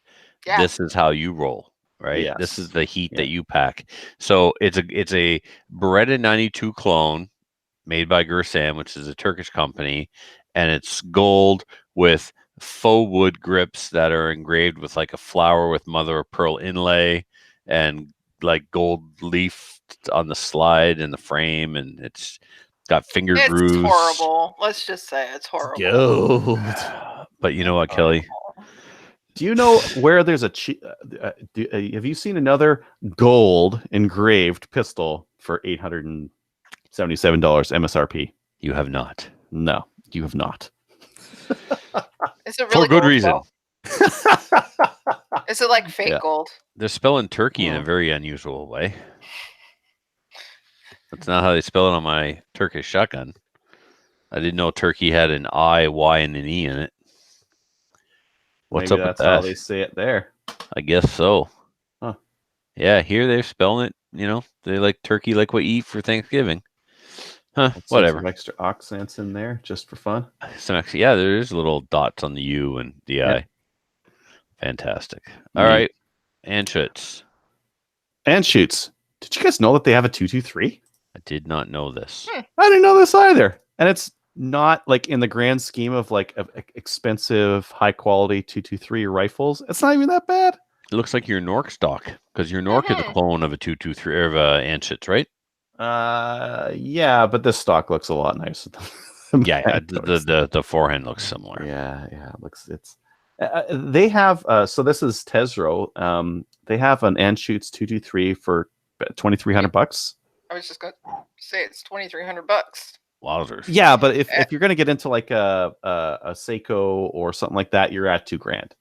S1: this is how you roll, right? Yes. This is the heat that you pack. So it's a Beretta 92 clone made by Gersan, which is a Turkish company, and it's gold with faux wood grips that are engraved with like a flower with mother of pearl inlay and like gold leaf on the slide and the frame, and it's got finger grooves.
S3: It's horrible. Let's just say it's horrible.
S2: Gold.
S1: But you know what, Kelly?
S2: Do you know where there's a have you seen another gold engraved pistol for $877 MSRP?
S1: You have not.
S2: No, you have not.
S3: Is it really
S1: for good reason?
S3: Is it like fake gold?
S1: They're spelling turkey in a very unusual way. That's not how they spell it on my Turkish shotgun. I didn't know turkey had an I, Y, and an E in it. What's
S2: Maybe
S1: up
S2: that's
S1: with that?
S2: How they say it there.
S1: I guess so.
S2: Huh.
S1: Yeah, here they're spelling it. You know, they like turkey like we eat for Thanksgiving. Huh? Whatever.
S2: Some extra accents in there just for fun.
S1: There's little dots on the U and the I. Fantastic. All right, Anschutz.
S2: Anschutz. Did you guys know that they have a 223?
S1: I did not know this.
S2: I didn't know this either, and it's not like in the grand scheme of like expensive, high quality 223 rifles. It's not even that bad.
S1: It looks like your Nork stock because your Nork is a clone of a 223 of a Anschutz, right?
S2: Yeah, but this stock looks a lot nicer.
S1: The forehand looks similar.
S2: Yeah, it looks. They have. So this is Tesro. They have an Anschutz 223 for $2,300.
S3: I was just going to say it's $2,300.
S1: Wowzers.
S2: Yeah, but if you're going to get into like a Seiko or something like that, you're at $2,000.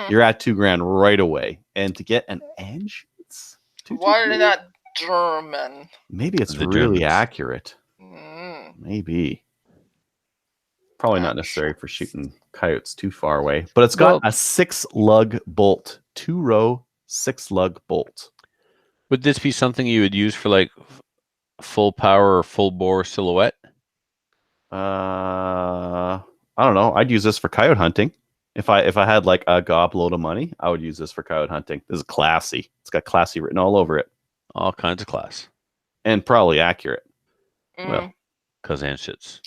S2: You're at $2,000 right away. And to get an Anschutz,
S3: why are they not German?
S2: Maybe it's really accurate. Maybe. Probably not necessary for shooting coyotes too far away. But it's got a 6-lug bolt, 2-row 6-lug bolt.
S1: Would this be something you would use for like full power or full bore silhouette?
S2: I don't know. I'd use this for coyote hunting. If I had like a gob load of money, I would use this for coyote hunting. This is classy. It's got classy written all over it.
S1: All kinds of class.
S2: And probably accurate.
S1: Well, because Anschutz.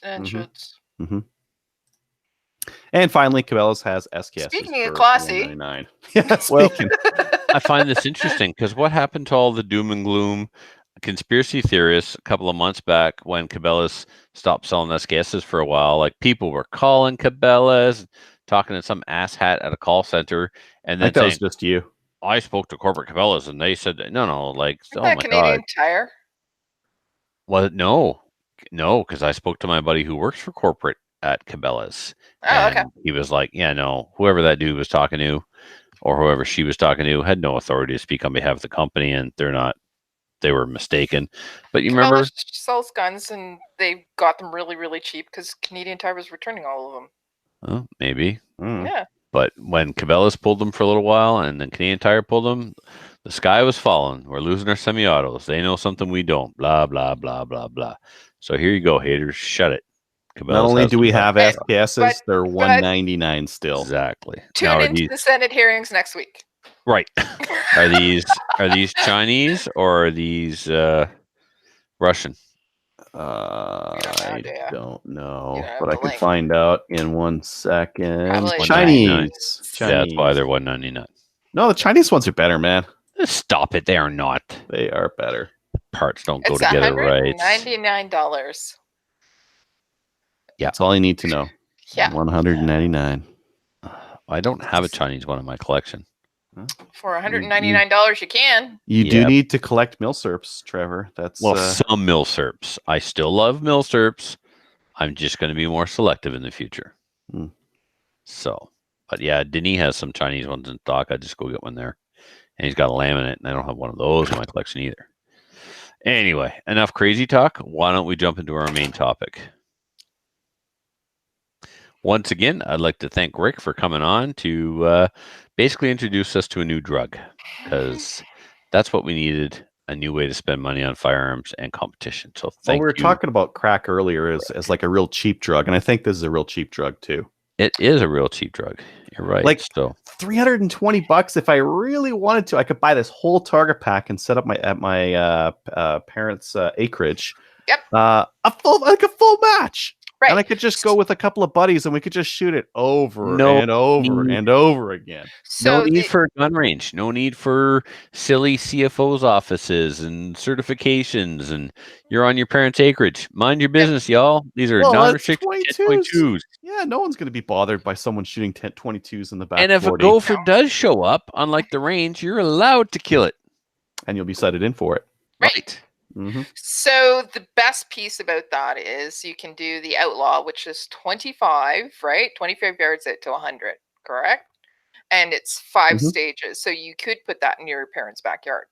S2: And finally, Cabela's has SKS.
S3: Speaking of classy.
S2: Yeah, speaking.
S1: I find this interesting because what happened to all the doom and gloom conspiracy theorists a couple of months back when Cabela's stopped selling SKSs for a while? Like people were calling Cabela's, talking to some asshat at a call center, and then
S2: that was just you.
S1: I spoke to corporate Cabela's and they said no, like
S3: Isn't that Canadian Tire?
S1: Well, no, because I spoke to my buddy who works for corporate at Cabela's. And he was like, yeah, no, whoever that dude was talking to or whoever she was talking to had no authority to speak on behalf of the company, and they were mistaken. But you remember,
S3: sells guns and they got them really, really cheap because Canadian Tire was returning all of them.
S1: Oh, maybe.
S3: Yeah.
S1: But when Cabela's pulled them for a little while and then Canadian Tire pulled them, The sky was falling. We're losing our semi-autos. They know something we don't. Blah, blah, blah, blah, blah. So here you go, haters. Shut it.
S2: Not only do we have FPSs, they're $199 still.
S1: Exactly.
S3: Tune into the Senate hearings next week.
S1: Right. Are these Chinese or are these Russian?
S2: I don't know, but I could
S3: link.
S2: find out in 1 second.
S3: Probably
S2: Chinese.
S1: That's why they're $199.
S2: No, the Chinese ones are better, man.
S1: Stop it. They are not.
S2: They are better.
S1: Parts don't go together right.
S3: $199.
S1: Yeah.
S2: That's all you need to know.
S3: Yeah.
S2: $199.
S1: I don't have a Chinese one in my collection.
S3: For $199, you can.
S2: You do need to collect milsurps, Trevor. That's
S1: some milsurps. I still love milsurps. I'm just going to be more selective in the future. So, but yeah, Denis has some Chinese ones in stock. I just go get one there, and he's got a laminate, and I don't have one of those in my collection either. Anyway, enough crazy talk. Why don't we jump into our main topic? Once again, I'd like to thank Rick for coming on to basically introduce us to a new drug, because that's what we needed, a new way to spend money on firearms and competition. So thank you.
S2: We were talking about crack earlier as like a real cheap drug, and I think this is a real cheap drug too.
S1: It is a real cheap drug. You're right.
S2: Like $320 if I really wanted to. I could buy this whole target pack and set up my parents' acreage.
S3: Yep.
S2: A full match.
S3: Right.
S2: And I could just go with a couple of buddies and we could just shoot it over and over again.
S1: So no need for a gun range. No need for silly CFO's offices and certifications. And you're on your parents' acreage. Mind your business, y'all. These are non-restricted 10.22s.
S2: Yeah, no one's going to be bothered by someone shooting 10.22s in the back.
S1: And if 40. A gopher does show up, unlike the range, you're allowed to kill it.
S2: And you'll be cited in for it.
S1: Right.
S2: Mm-hmm.
S3: So the best piece about that is you can do the outlaw, which is 25, right? 25 yards out to 100, correct? And it's 5 stages. So you could put that in your parents' backyard.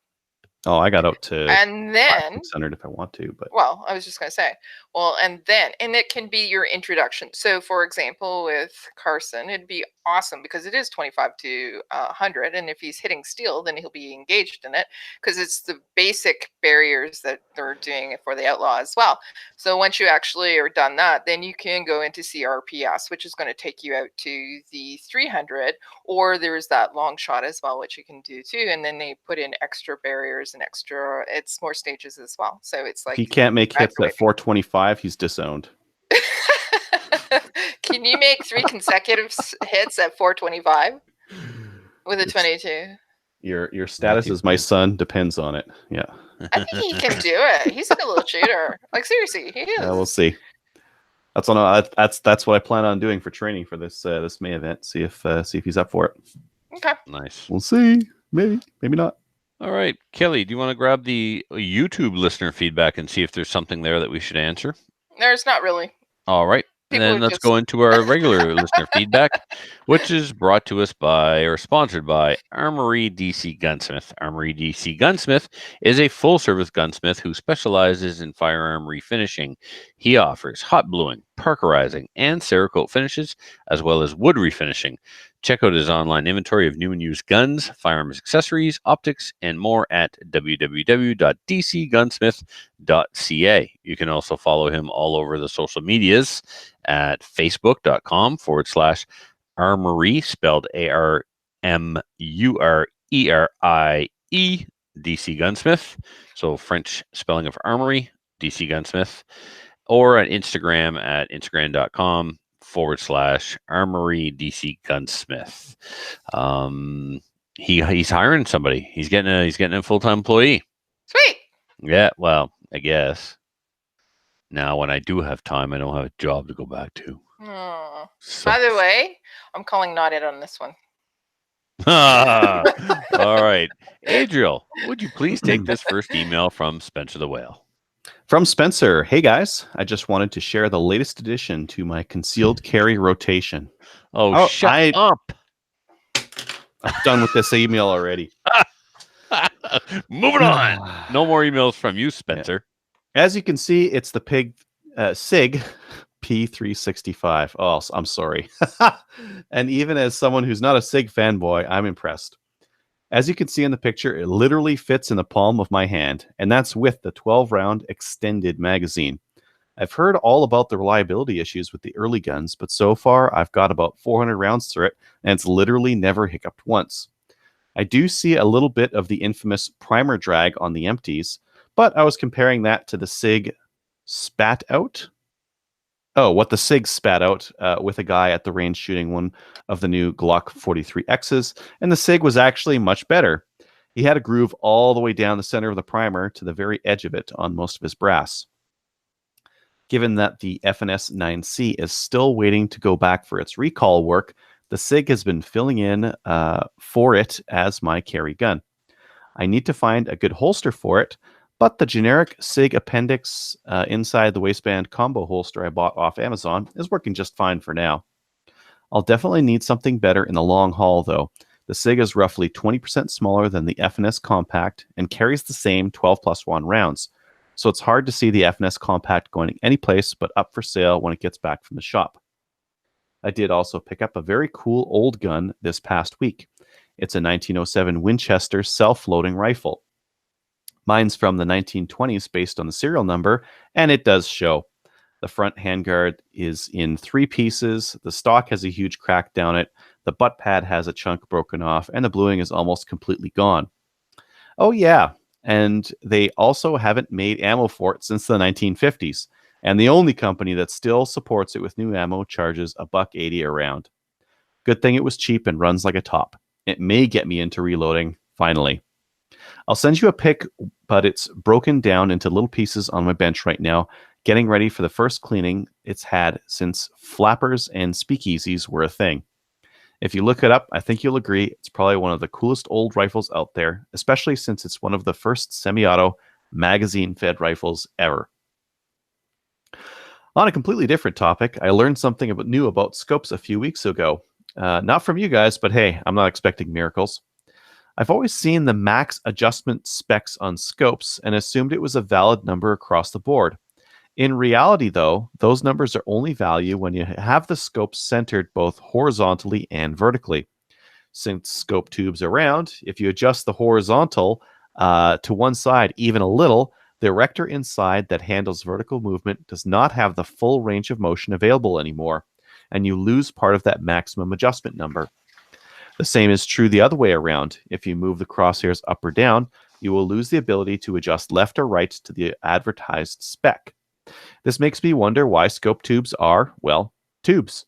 S2: Oh, I got out to
S3: and then
S2: 600 if I want to, but
S3: well, I was just going to say, and it can be your introduction. So for example, with Carson, it'd be awesome because it is 25 to 100. And if he's hitting steel, then he'll be engaged in it because it's the basic barriers that they're doing for the outlaw as well. So once you actually are done that, then you can go into CRPS, which is going to take you out to the 300, or there's that long shot as well, which you can do too. And then they put in extra barriers and it's more stages as well. So it's like
S2: he can't make hits at 425. He's disowned.
S3: Can you make 3 consecutive hits at 425 with a 22?
S2: Your status as my son depends on it. Yeah,
S3: I think he can do it. He's a good little shooter. Like seriously, he is.
S2: Yeah, we'll see. That's what I plan on doing for training for this May event. See if he's up for it.
S3: Okay.
S1: Nice.
S2: We'll see. Maybe not.
S1: All right, Kelly, do you want to grab the YouTube listener feedback and see if there's something there that we should answer?
S3: There's not really.
S1: All right. And then let's go into our regular listener feedback, which is brought to us by or sponsored by Armory DC Gunsmith. Armory DC Gunsmith is a full-service gunsmith who specializes in firearm refinishing. He offers hot bluing, parkerizing, and Cerakote finishes, as well as wood refinishing. Check out his online inventory of new and used guns, firearms accessories, optics, and more at www.dcgunsmith.ca. You can also follow him all over the social medias at facebook.com/Armory, spelled ARMURERIE, DC Gunsmith. So French spelling of Armory, DC Gunsmith. Or at Instagram at instagram.com/Armory DC Gunsmith. He's hiring somebody. He's getting a full-time employee.
S3: Sweet.
S1: Yeah, well, I guess. Now, when I do have time, I don't have a job to go back to.
S3: So. By the way, I'm calling not it on this one.
S1: All right. Adriel, would you please take this first email from Spencer the Whale?
S2: From Spencer. Hey, guys. I just wanted to share the latest addition to my concealed carry rotation.
S1: Oh shut up.
S2: I'm done with this email already.
S1: Moving on. No more emails from you, Spencer.
S2: Yeah. As you can see, it's the SIG P365. Oh, I'm sorry. And even as someone who's not a SIG fanboy, I'm impressed. As you can see in the picture, it literally fits in the palm of my hand, and that's with the 12-round extended magazine. I've heard all about the reliability issues with the early guns, but so far I've got about 400 rounds through it, and it's literally never hiccuped once. I do see a little bit of the infamous primer drag on the empties, but I was comparing that to the SIG spat out. Oh, what the SIG spat out with a guy at the range shooting one of the new Glock 43Xs, and the SIG was actually much better. He had a groove all the way down the center of the primer to the very edge of it on most of his brass. Given that the FNS 9C is still waiting to go back for its recall work, the SIG has been filling in for it as my carry gun. I need to find a good holster for it, but the generic SIG appendix inside the waistband combo holster I bought off Amazon is working just fine for now. I'll definitely need something better in the long haul, though. The SIG is roughly 20% smaller than the FNS Compact and carries the same 12+1 rounds, so it's hard to see the FNS Compact going any place but up for sale when it gets back from the shop. I did also pick up a very cool old gun this past week. It's a 1907 Winchester self-loading rifle. Mine's from the 1920s based on the serial number, and it does show. The front handguard is in 3 pieces, the stock has a huge crack down it, the butt pad has a chunk broken off, and the bluing is almost completely gone. Oh yeah, and they also haven't made ammo for it since the 1950s, and the only company that still supports it with new ammo charges $1.80 a round. Good thing it was cheap and runs like a top. It may get me into reloading, finally. I'll send you a pic, but it's broken down into little pieces on my bench right now, getting ready for the first cleaning it's had since flappers and speakeasies were a thing. If you look it up, I think you'll agree it's probably one of the coolest old rifles out there, especially since it's one of the first semi-auto magazine-fed rifles ever. On a completely different topic, I learned something new about scopes a few weeks ago. Not from you guys, but hey, I'm not expecting miracles. I've always seen the max adjustment specs on scopes and assumed it was a valid number across the board. In reality, though, those numbers are only valid when you have the scope centered both horizontally and vertically. Since scope tubes are round, if you adjust the horizontal to one side even a little, the erector inside that handles vertical movement does not have the full range of motion available anymore, and you lose part of that maximum adjustment number. The same is true the other way around. If you move the crosshairs up or down, you will lose the ability to adjust left or right to the advertised spec. This makes me wonder why scope tubes are, well, tubes.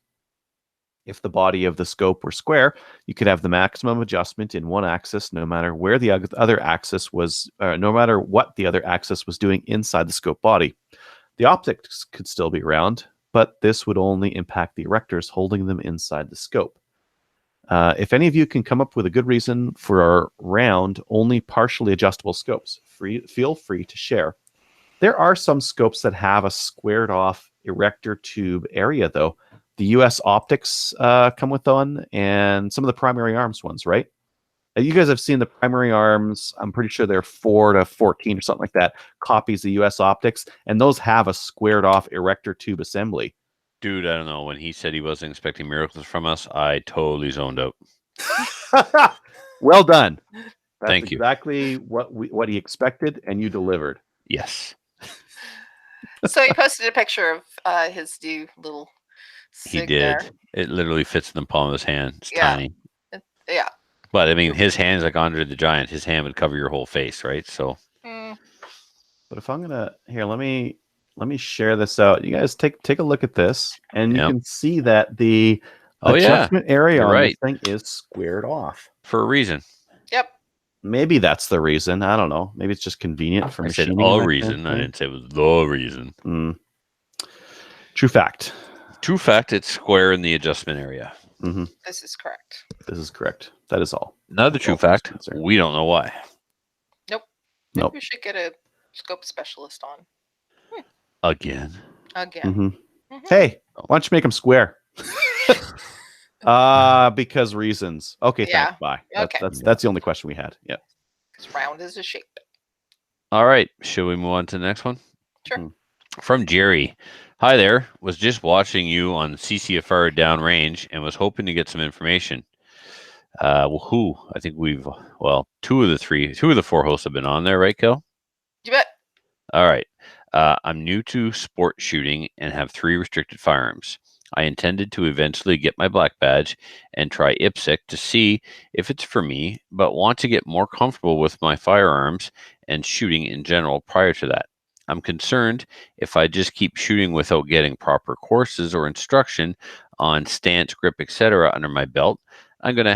S2: If the body of the scope were square, you could have the maximum adjustment in one axis no matter where the other axis was, no matter what the other axis was doing inside the scope body. The optics could still be round, but this would only impact the erectors holding them inside the scope. If any of you can come up with a good reason for our round, only partially adjustable scopes, feel free to share. There are some scopes that have a squared off erector tube area, though. The US optics come with one, and some of the primary arms ones, right? You guys have seen the primary arms. I'm pretty sure they're 4 to 14 or something like that. Copies of US optics, and those have a squared off erector tube assembly.
S1: Dude, I don't know. When he said he wasn't expecting miracles from us, I totally zoned out.
S2: Well done. That's
S1: Thank you.
S2: Exactly what he expected, and you delivered.
S1: Yes.
S3: So he posted a picture of his new little SIG
S1: He did.
S3: there.
S1: It literally fits in the palm of his hand. It's tiny.
S3: Yeah.
S1: But I mean, his hand is like Andre the Giant. His hand would cover your whole face, right? So.
S2: But if I'm gonna let me share this out. You guys take a look at this, and you can see that the adjustment area on this thing is squared off
S1: for a reason.
S3: Yep.
S2: Maybe that's the reason. I don't know. Maybe it's just convenient for machining.
S1: I said a reason. I didn't say it was the reason.
S2: True fact.
S1: True fact. It's square in the adjustment area.
S2: Mm-hmm.
S3: This is correct.
S2: This is correct. That is all.
S1: Another true fact. We don't know why.
S3: Nope. Maybe we should get a scope specialist on.
S1: Again.
S2: Mm-hmm. Hey, why don't you make them square? Because reasons. Okay, thanks. Bye. That's the only question we had. Yeah.
S3: It's round as a shape.
S1: All right. Should we move on to the next one?
S3: Sure.
S1: From Jerry. Hi there. Was just watching you on CCFR downrange and was hoping to get some information. Who? I think two of the four hosts have been on there, right, Kel?
S3: You bet.
S1: All right. I'm new to sport shooting and have 3 restricted firearms. I intended to eventually get my black badge and try IPSC to see if it's for me, but want to get more comfortable with my firearms and shooting in general prior to that. I'm concerned if I just keep shooting without getting proper courses or instruction on stance, grip, etc. under my belt, I'm going to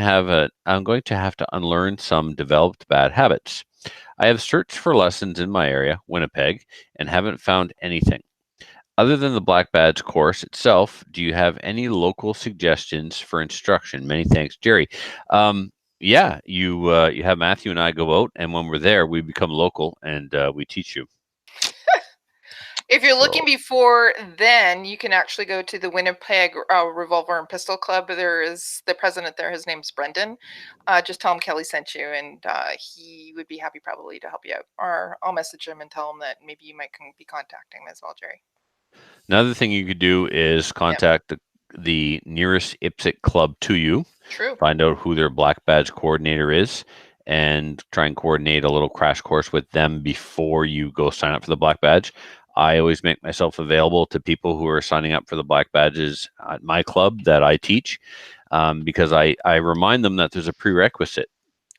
S1: have to unlearn some developed bad habits. I have searched for lessons in my area, Winnipeg, and haven't found anything. Other than the Black Badge course itself, do you have any local suggestions for instruction? Many thanks, Jerry. Yeah, you have Matthew and I go out, and when we're there, we become local and we teach you.
S3: If you're looking before then, you can actually go to the Winnipeg Revolver and Pistol Club. There is the president there. His name's Brendan. Just tell him Kelly sent you, and he would be happy probably to help you out. Or I'll message him and tell him that maybe you might be contacting him as well, Jerry.
S1: Another thing you could do is contact the nearest IPSC club to you.
S3: True.
S1: Find out who their Black Badge coordinator is and try and coordinate a little crash course with them before you go sign up for the Black Badge. I always make myself available to people who are signing up for the Black Badges at my club that I teach because I remind them that there's a prerequisite.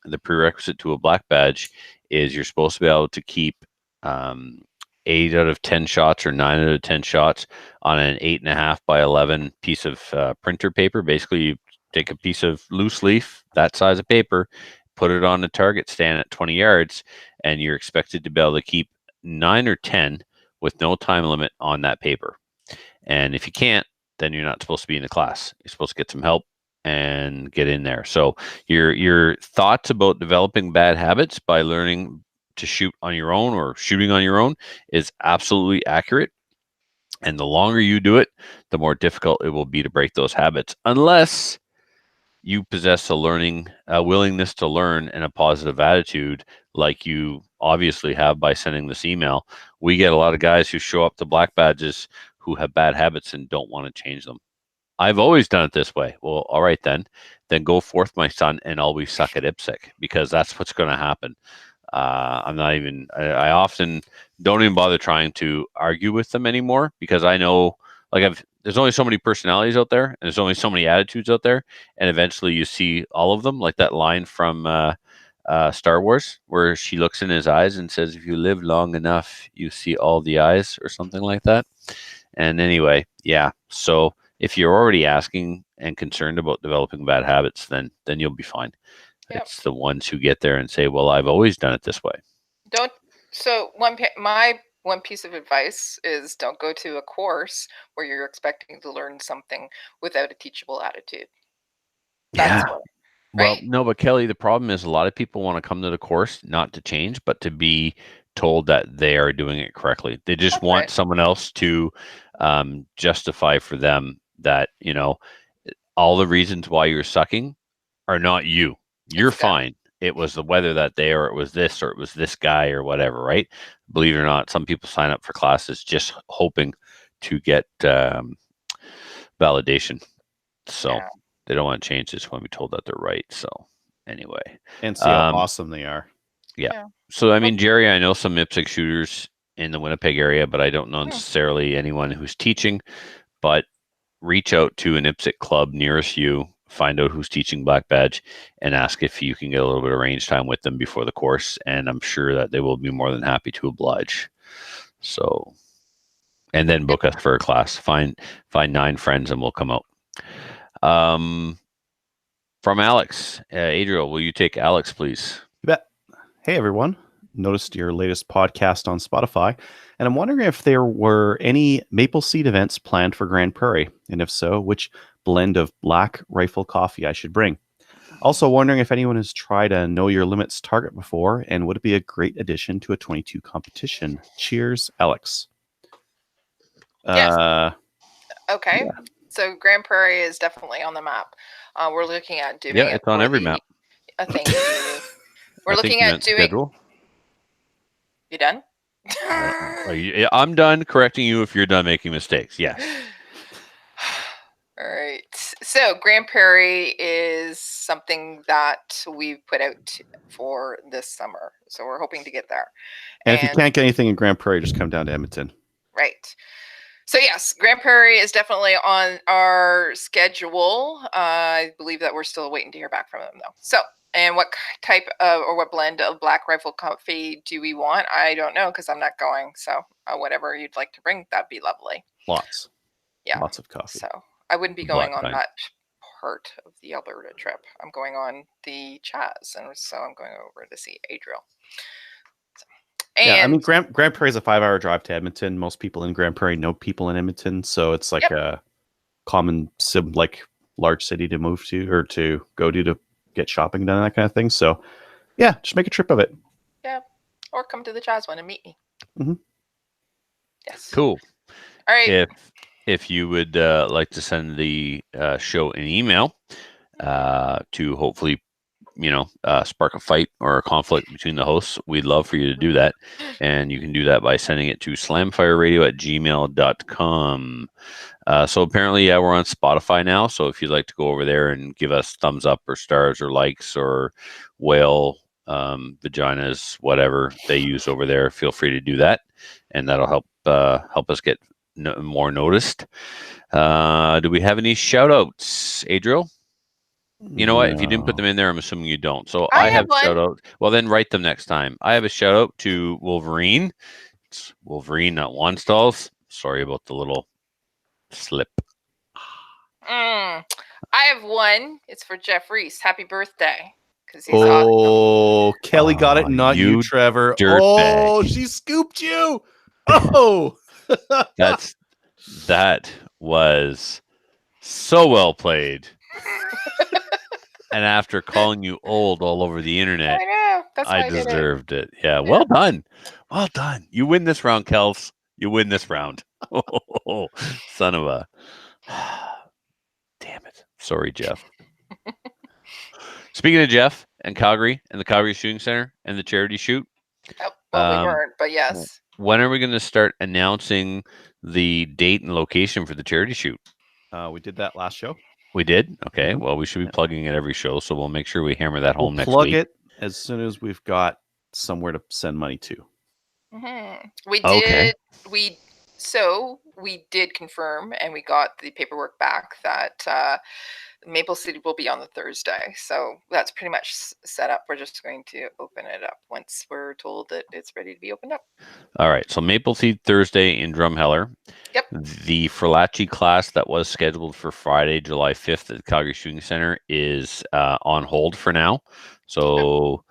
S1: The prerequisite to a Black Badge is you're supposed to be able to keep 8 out of 10 shots or 9 out of 10 shots on an 8.5 by 11 piece of printer paper. Basically, you take a piece of loose leaf, that size of paper, put it on a target stand at 20 yards, and you're expected to be able to keep 9 or 10 with no time limit on that paper. And if you can't, then you're not supposed to be in the class. You're supposed to get some help and get in there. So your thoughts about developing bad habits by learning to shoot on your own or shooting on your own is absolutely accurate. And the longer you do it, the more difficult it will be to break those habits, unless you possess a willingness to learn and a positive attitude like you obviously have by sending this email. We get a lot of guys who show up to Black Badges who have bad habits and don't want to change them. I've always done it this way. Well, all right, then go forth, my son, and always suck at IPSC, because that's what's going to happen. I often don't even bother trying to argue with them anymore, because I know, there's only so many personalities out there, and there's only so many attitudes out there, and eventually you see all of them, like that line from Star Wars, where she looks in his eyes and says, "If you live long enough, you see all the eyes," or something like that. And anyway, yeah. So if you're already asking and concerned about developing bad habits, then you'll be fine. Yep. It's the ones who get there and say, "Well, I've always done it this way."
S3: My one piece of advice is don't go to a course where you're expecting to learn something without a teachable attitude.
S1: That's right? Well, no, but Kelly, the problem is a lot of people want to come to the course not to change, but to be told that they are doing it correctly. They just want someone else to justify for them that, all the reasons why you're sucking are not you. You're fine. It was the weather that day, or it was this, or it was this guy, or whatever, right? Believe it or not, some people sign up for classes just hoping to get validation. So they don't want to change. Just want to be told that they're right. So anyway.
S2: And see how awesome they are.
S1: Yeah. So, I mean, Jerry, I know some IPSC shooters in the Winnipeg area, but I don't know necessarily anyone who's teaching. But reach out to an IPSC club nearest you, find out who's teaching Black Badge, and ask if you can get a little bit of range time with them before the course. And I'm sure that they will be more than happy to oblige. So, and then book us for a class. Find 9 friends and we'll come out. From Alex, Adriel, will you take Alex, please?
S2: You bet. Hey, everyone. Noticed your latest podcast on Spotify, and I'm wondering if there were any maple seed events planned for Grand Prairie, and if so, which blend of black rifle coffee I should bring. Also wondering if anyone has tried a Know Your Limits target before, and would it be a great addition to a 22 competition? Cheers, Alex.
S3: Yes. Okay. Yeah. So Grand Prairie is definitely on the map. We're looking at doing it.
S1: Yeah, it's on every map.
S3: Thank you. We're looking at doing... Schedule. You done?
S1: I'm done correcting you if you're done making mistakes. Yes.
S3: All right. So Grand Prairie is something that we've put out for this summer. So we're hoping to get there.
S2: And if you can't get anything in Grand Prairie, just come down to Edmonton.
S3: Right. So yes, Grand Prairie is definitely on our schedule. I believe that we're still waiting to hear back from them though. So, and what type of, or what blend of Black Rifle coffee do we want? I don't know, because I'm not going. So whatever you'd like to bring, that'd be lovely.
S2: Lots.
S3: Yeah.
S2: Lots of coffee.
S3: So I wouldn't be going on
S1: Black
S3: that part of the Alberta trip. I'm going on the Chaz, and so I'm going over to see Adriel.
S2: And yeah, I mean, Grand Prairie is a 5-hour drive to Edmonton. Most people in Grand Prairie know people in Edmonton, so it's like a common large city to move to or to go to get shopping done, that kind of thing. So, yeah, just make a trip of it.
S3: Yeah, or come to the Chaz one and meet me.
S2: Mm-hmm.
S3: Yes.
S1: Cool.
S3: All right.
S1: If you would like to send the show an email to hopefully, spark a fight or a conflict between the hosts, we'd love for you to do that. And you can do that by sending it to slamfireradio@gmail.com. So apparently, we're on Spotify now. So if you'd like to go over there and give us thumbs up or stars or likes or whale vaginas, whatever they use over there, feel free to do that. And that'll help us get more noticed. Do we have any shout outs, Adriel? You know what? If you didn't put them in there, I'm assuming you don't. So I have shout out. Well, then write them next time. I have a shout out to Wolverine. It's Wolverine, not Wanstalls. Sorry about the little slip.
S3: I have one. It's for Jeff Reese. Happy birthday. He's
S2: awesome. Kelly got it, not you, Trevor. Oh, she scooped you. Oh.
S1: That was so well played. And after calling you old all over the internet,
S3: I know. That's why I
S1: deserved it. Yeah, well done. Well done. You win this round, Kels. You win this round. Oh, son of a... Damn it. Sorry, Jeff. Speaking of Jeff and Calgary and the Calgary Shooting Center and the charity shoot.
S3: Oh, well, we weren't, but yes.
S1: When are we going to start announcing the date and location for the charity shoot?
S2: We did that last show.
S1: We did? Okay. Well, we should be plugging it every show, so we'll make sure we hammer that home next week.
S2: Plug it as soon as we've got somewhere to send money to.
S3: Mm-hmm. We did. Okay. We did confirm, and we got the paperwork back that Maple City will be on the Thursday. So that's pretty much set up. We're just going to open it up once we're told that it's ready to be opened up.
S1: All right. So Maple City Thursday in Drumheller.
S3: Yep.
S1: The Ferlacci class that was scheduled for Friday, July 5th at the Calgary Shooting Center is on hold for now. So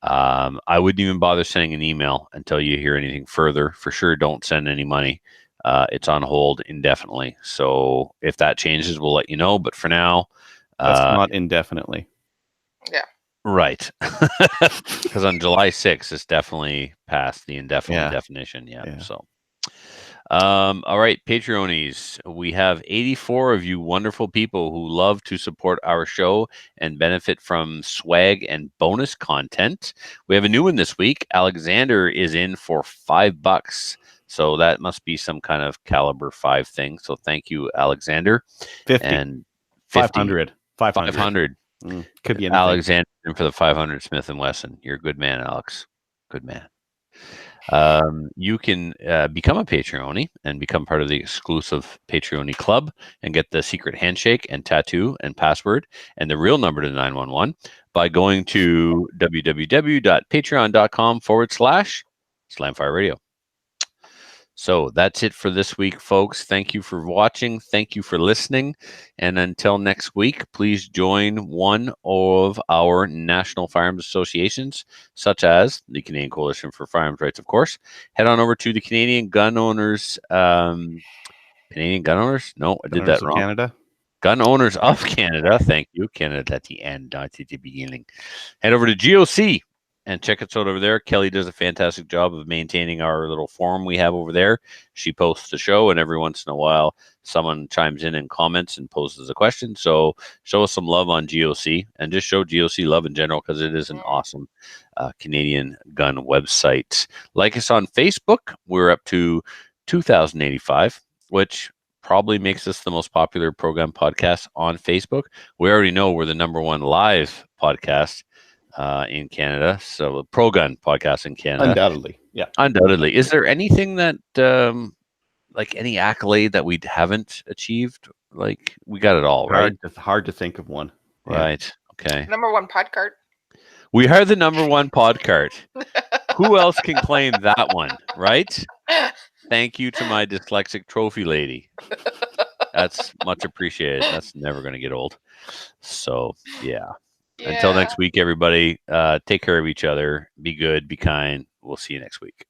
S1: I wouldn't even bother sending an email until you hear anything further. For sure, don't send any money. It's on hold indefinitely. So if that changes, we'll let you know. But for now,
S2: that's not indefinitely.
S3: Yeah.
S1: Right. Because on July 6th, it's definitely past the indefinite definition. Yeah. So, all right, Patreonies. We have 84 of you wonderful people who love to support our show and benefit from swag and bonus content. We have a new one this week. Alexander is in for $5. So that must be some kind of caliber 5 thing. So thank you, Alexander.
S2: 50
S1: and
S2: 500.
S1: 500.
S2: Could be anything.
S1: Alexander for the 500 Smith & Wesson. You're a good man, Alex. Good man. You can become a Patreon and become part of the exclusive Patreon club and get the secret handshake and tattoo and password and the real number to 911 by going to www.patreon.com/Slamfire Radio. So that's it for this week, folks. Thank you for watching. Thank you for listening. And until next week, please join one of our national firearms associations, such as the Canadian Coalition for Firearms Rights, of course. Head on over to the Canadian Gun Owners. Canadian Gun Owners? No, I did that wrong.
S2: Canada.
S1: Gun Owners of Canada. Thank you. Canada at the end, not at the beginning. Head over to GOC. And check us out over there. Kelly does a fantastic job of maintaining our little forum we have over there. She posts the show, and every once in a while, someone chimes in and comments and poses a question. So show us some love on GOC, and just show GOC love in general because it is an awesome Canadian gun website. Like us on Facebook. We're up to 2,085, which probably makes us the most popular program podcast on Facebook. We already know we're the #1 live podcast in Canada. So Pro Gun podcast in Canada.
S2: Undoubtedly. Yeah.
S1: Undoubtedly. Is there anything that like any accolade that we haven't achieved? Like we got it all, right?
S2: Hard to think of one.
S1: Right. Okay.
S3: #1 podcast.
S1: We are the #1 podcast. Who else can claim that one, right? Thank you to my dyslexic trophy lady. That's much appreciated. That's never going to get old. So, yeah. Until next week, everybody, take care of each other. Be good. Be kind. We'll see you next week.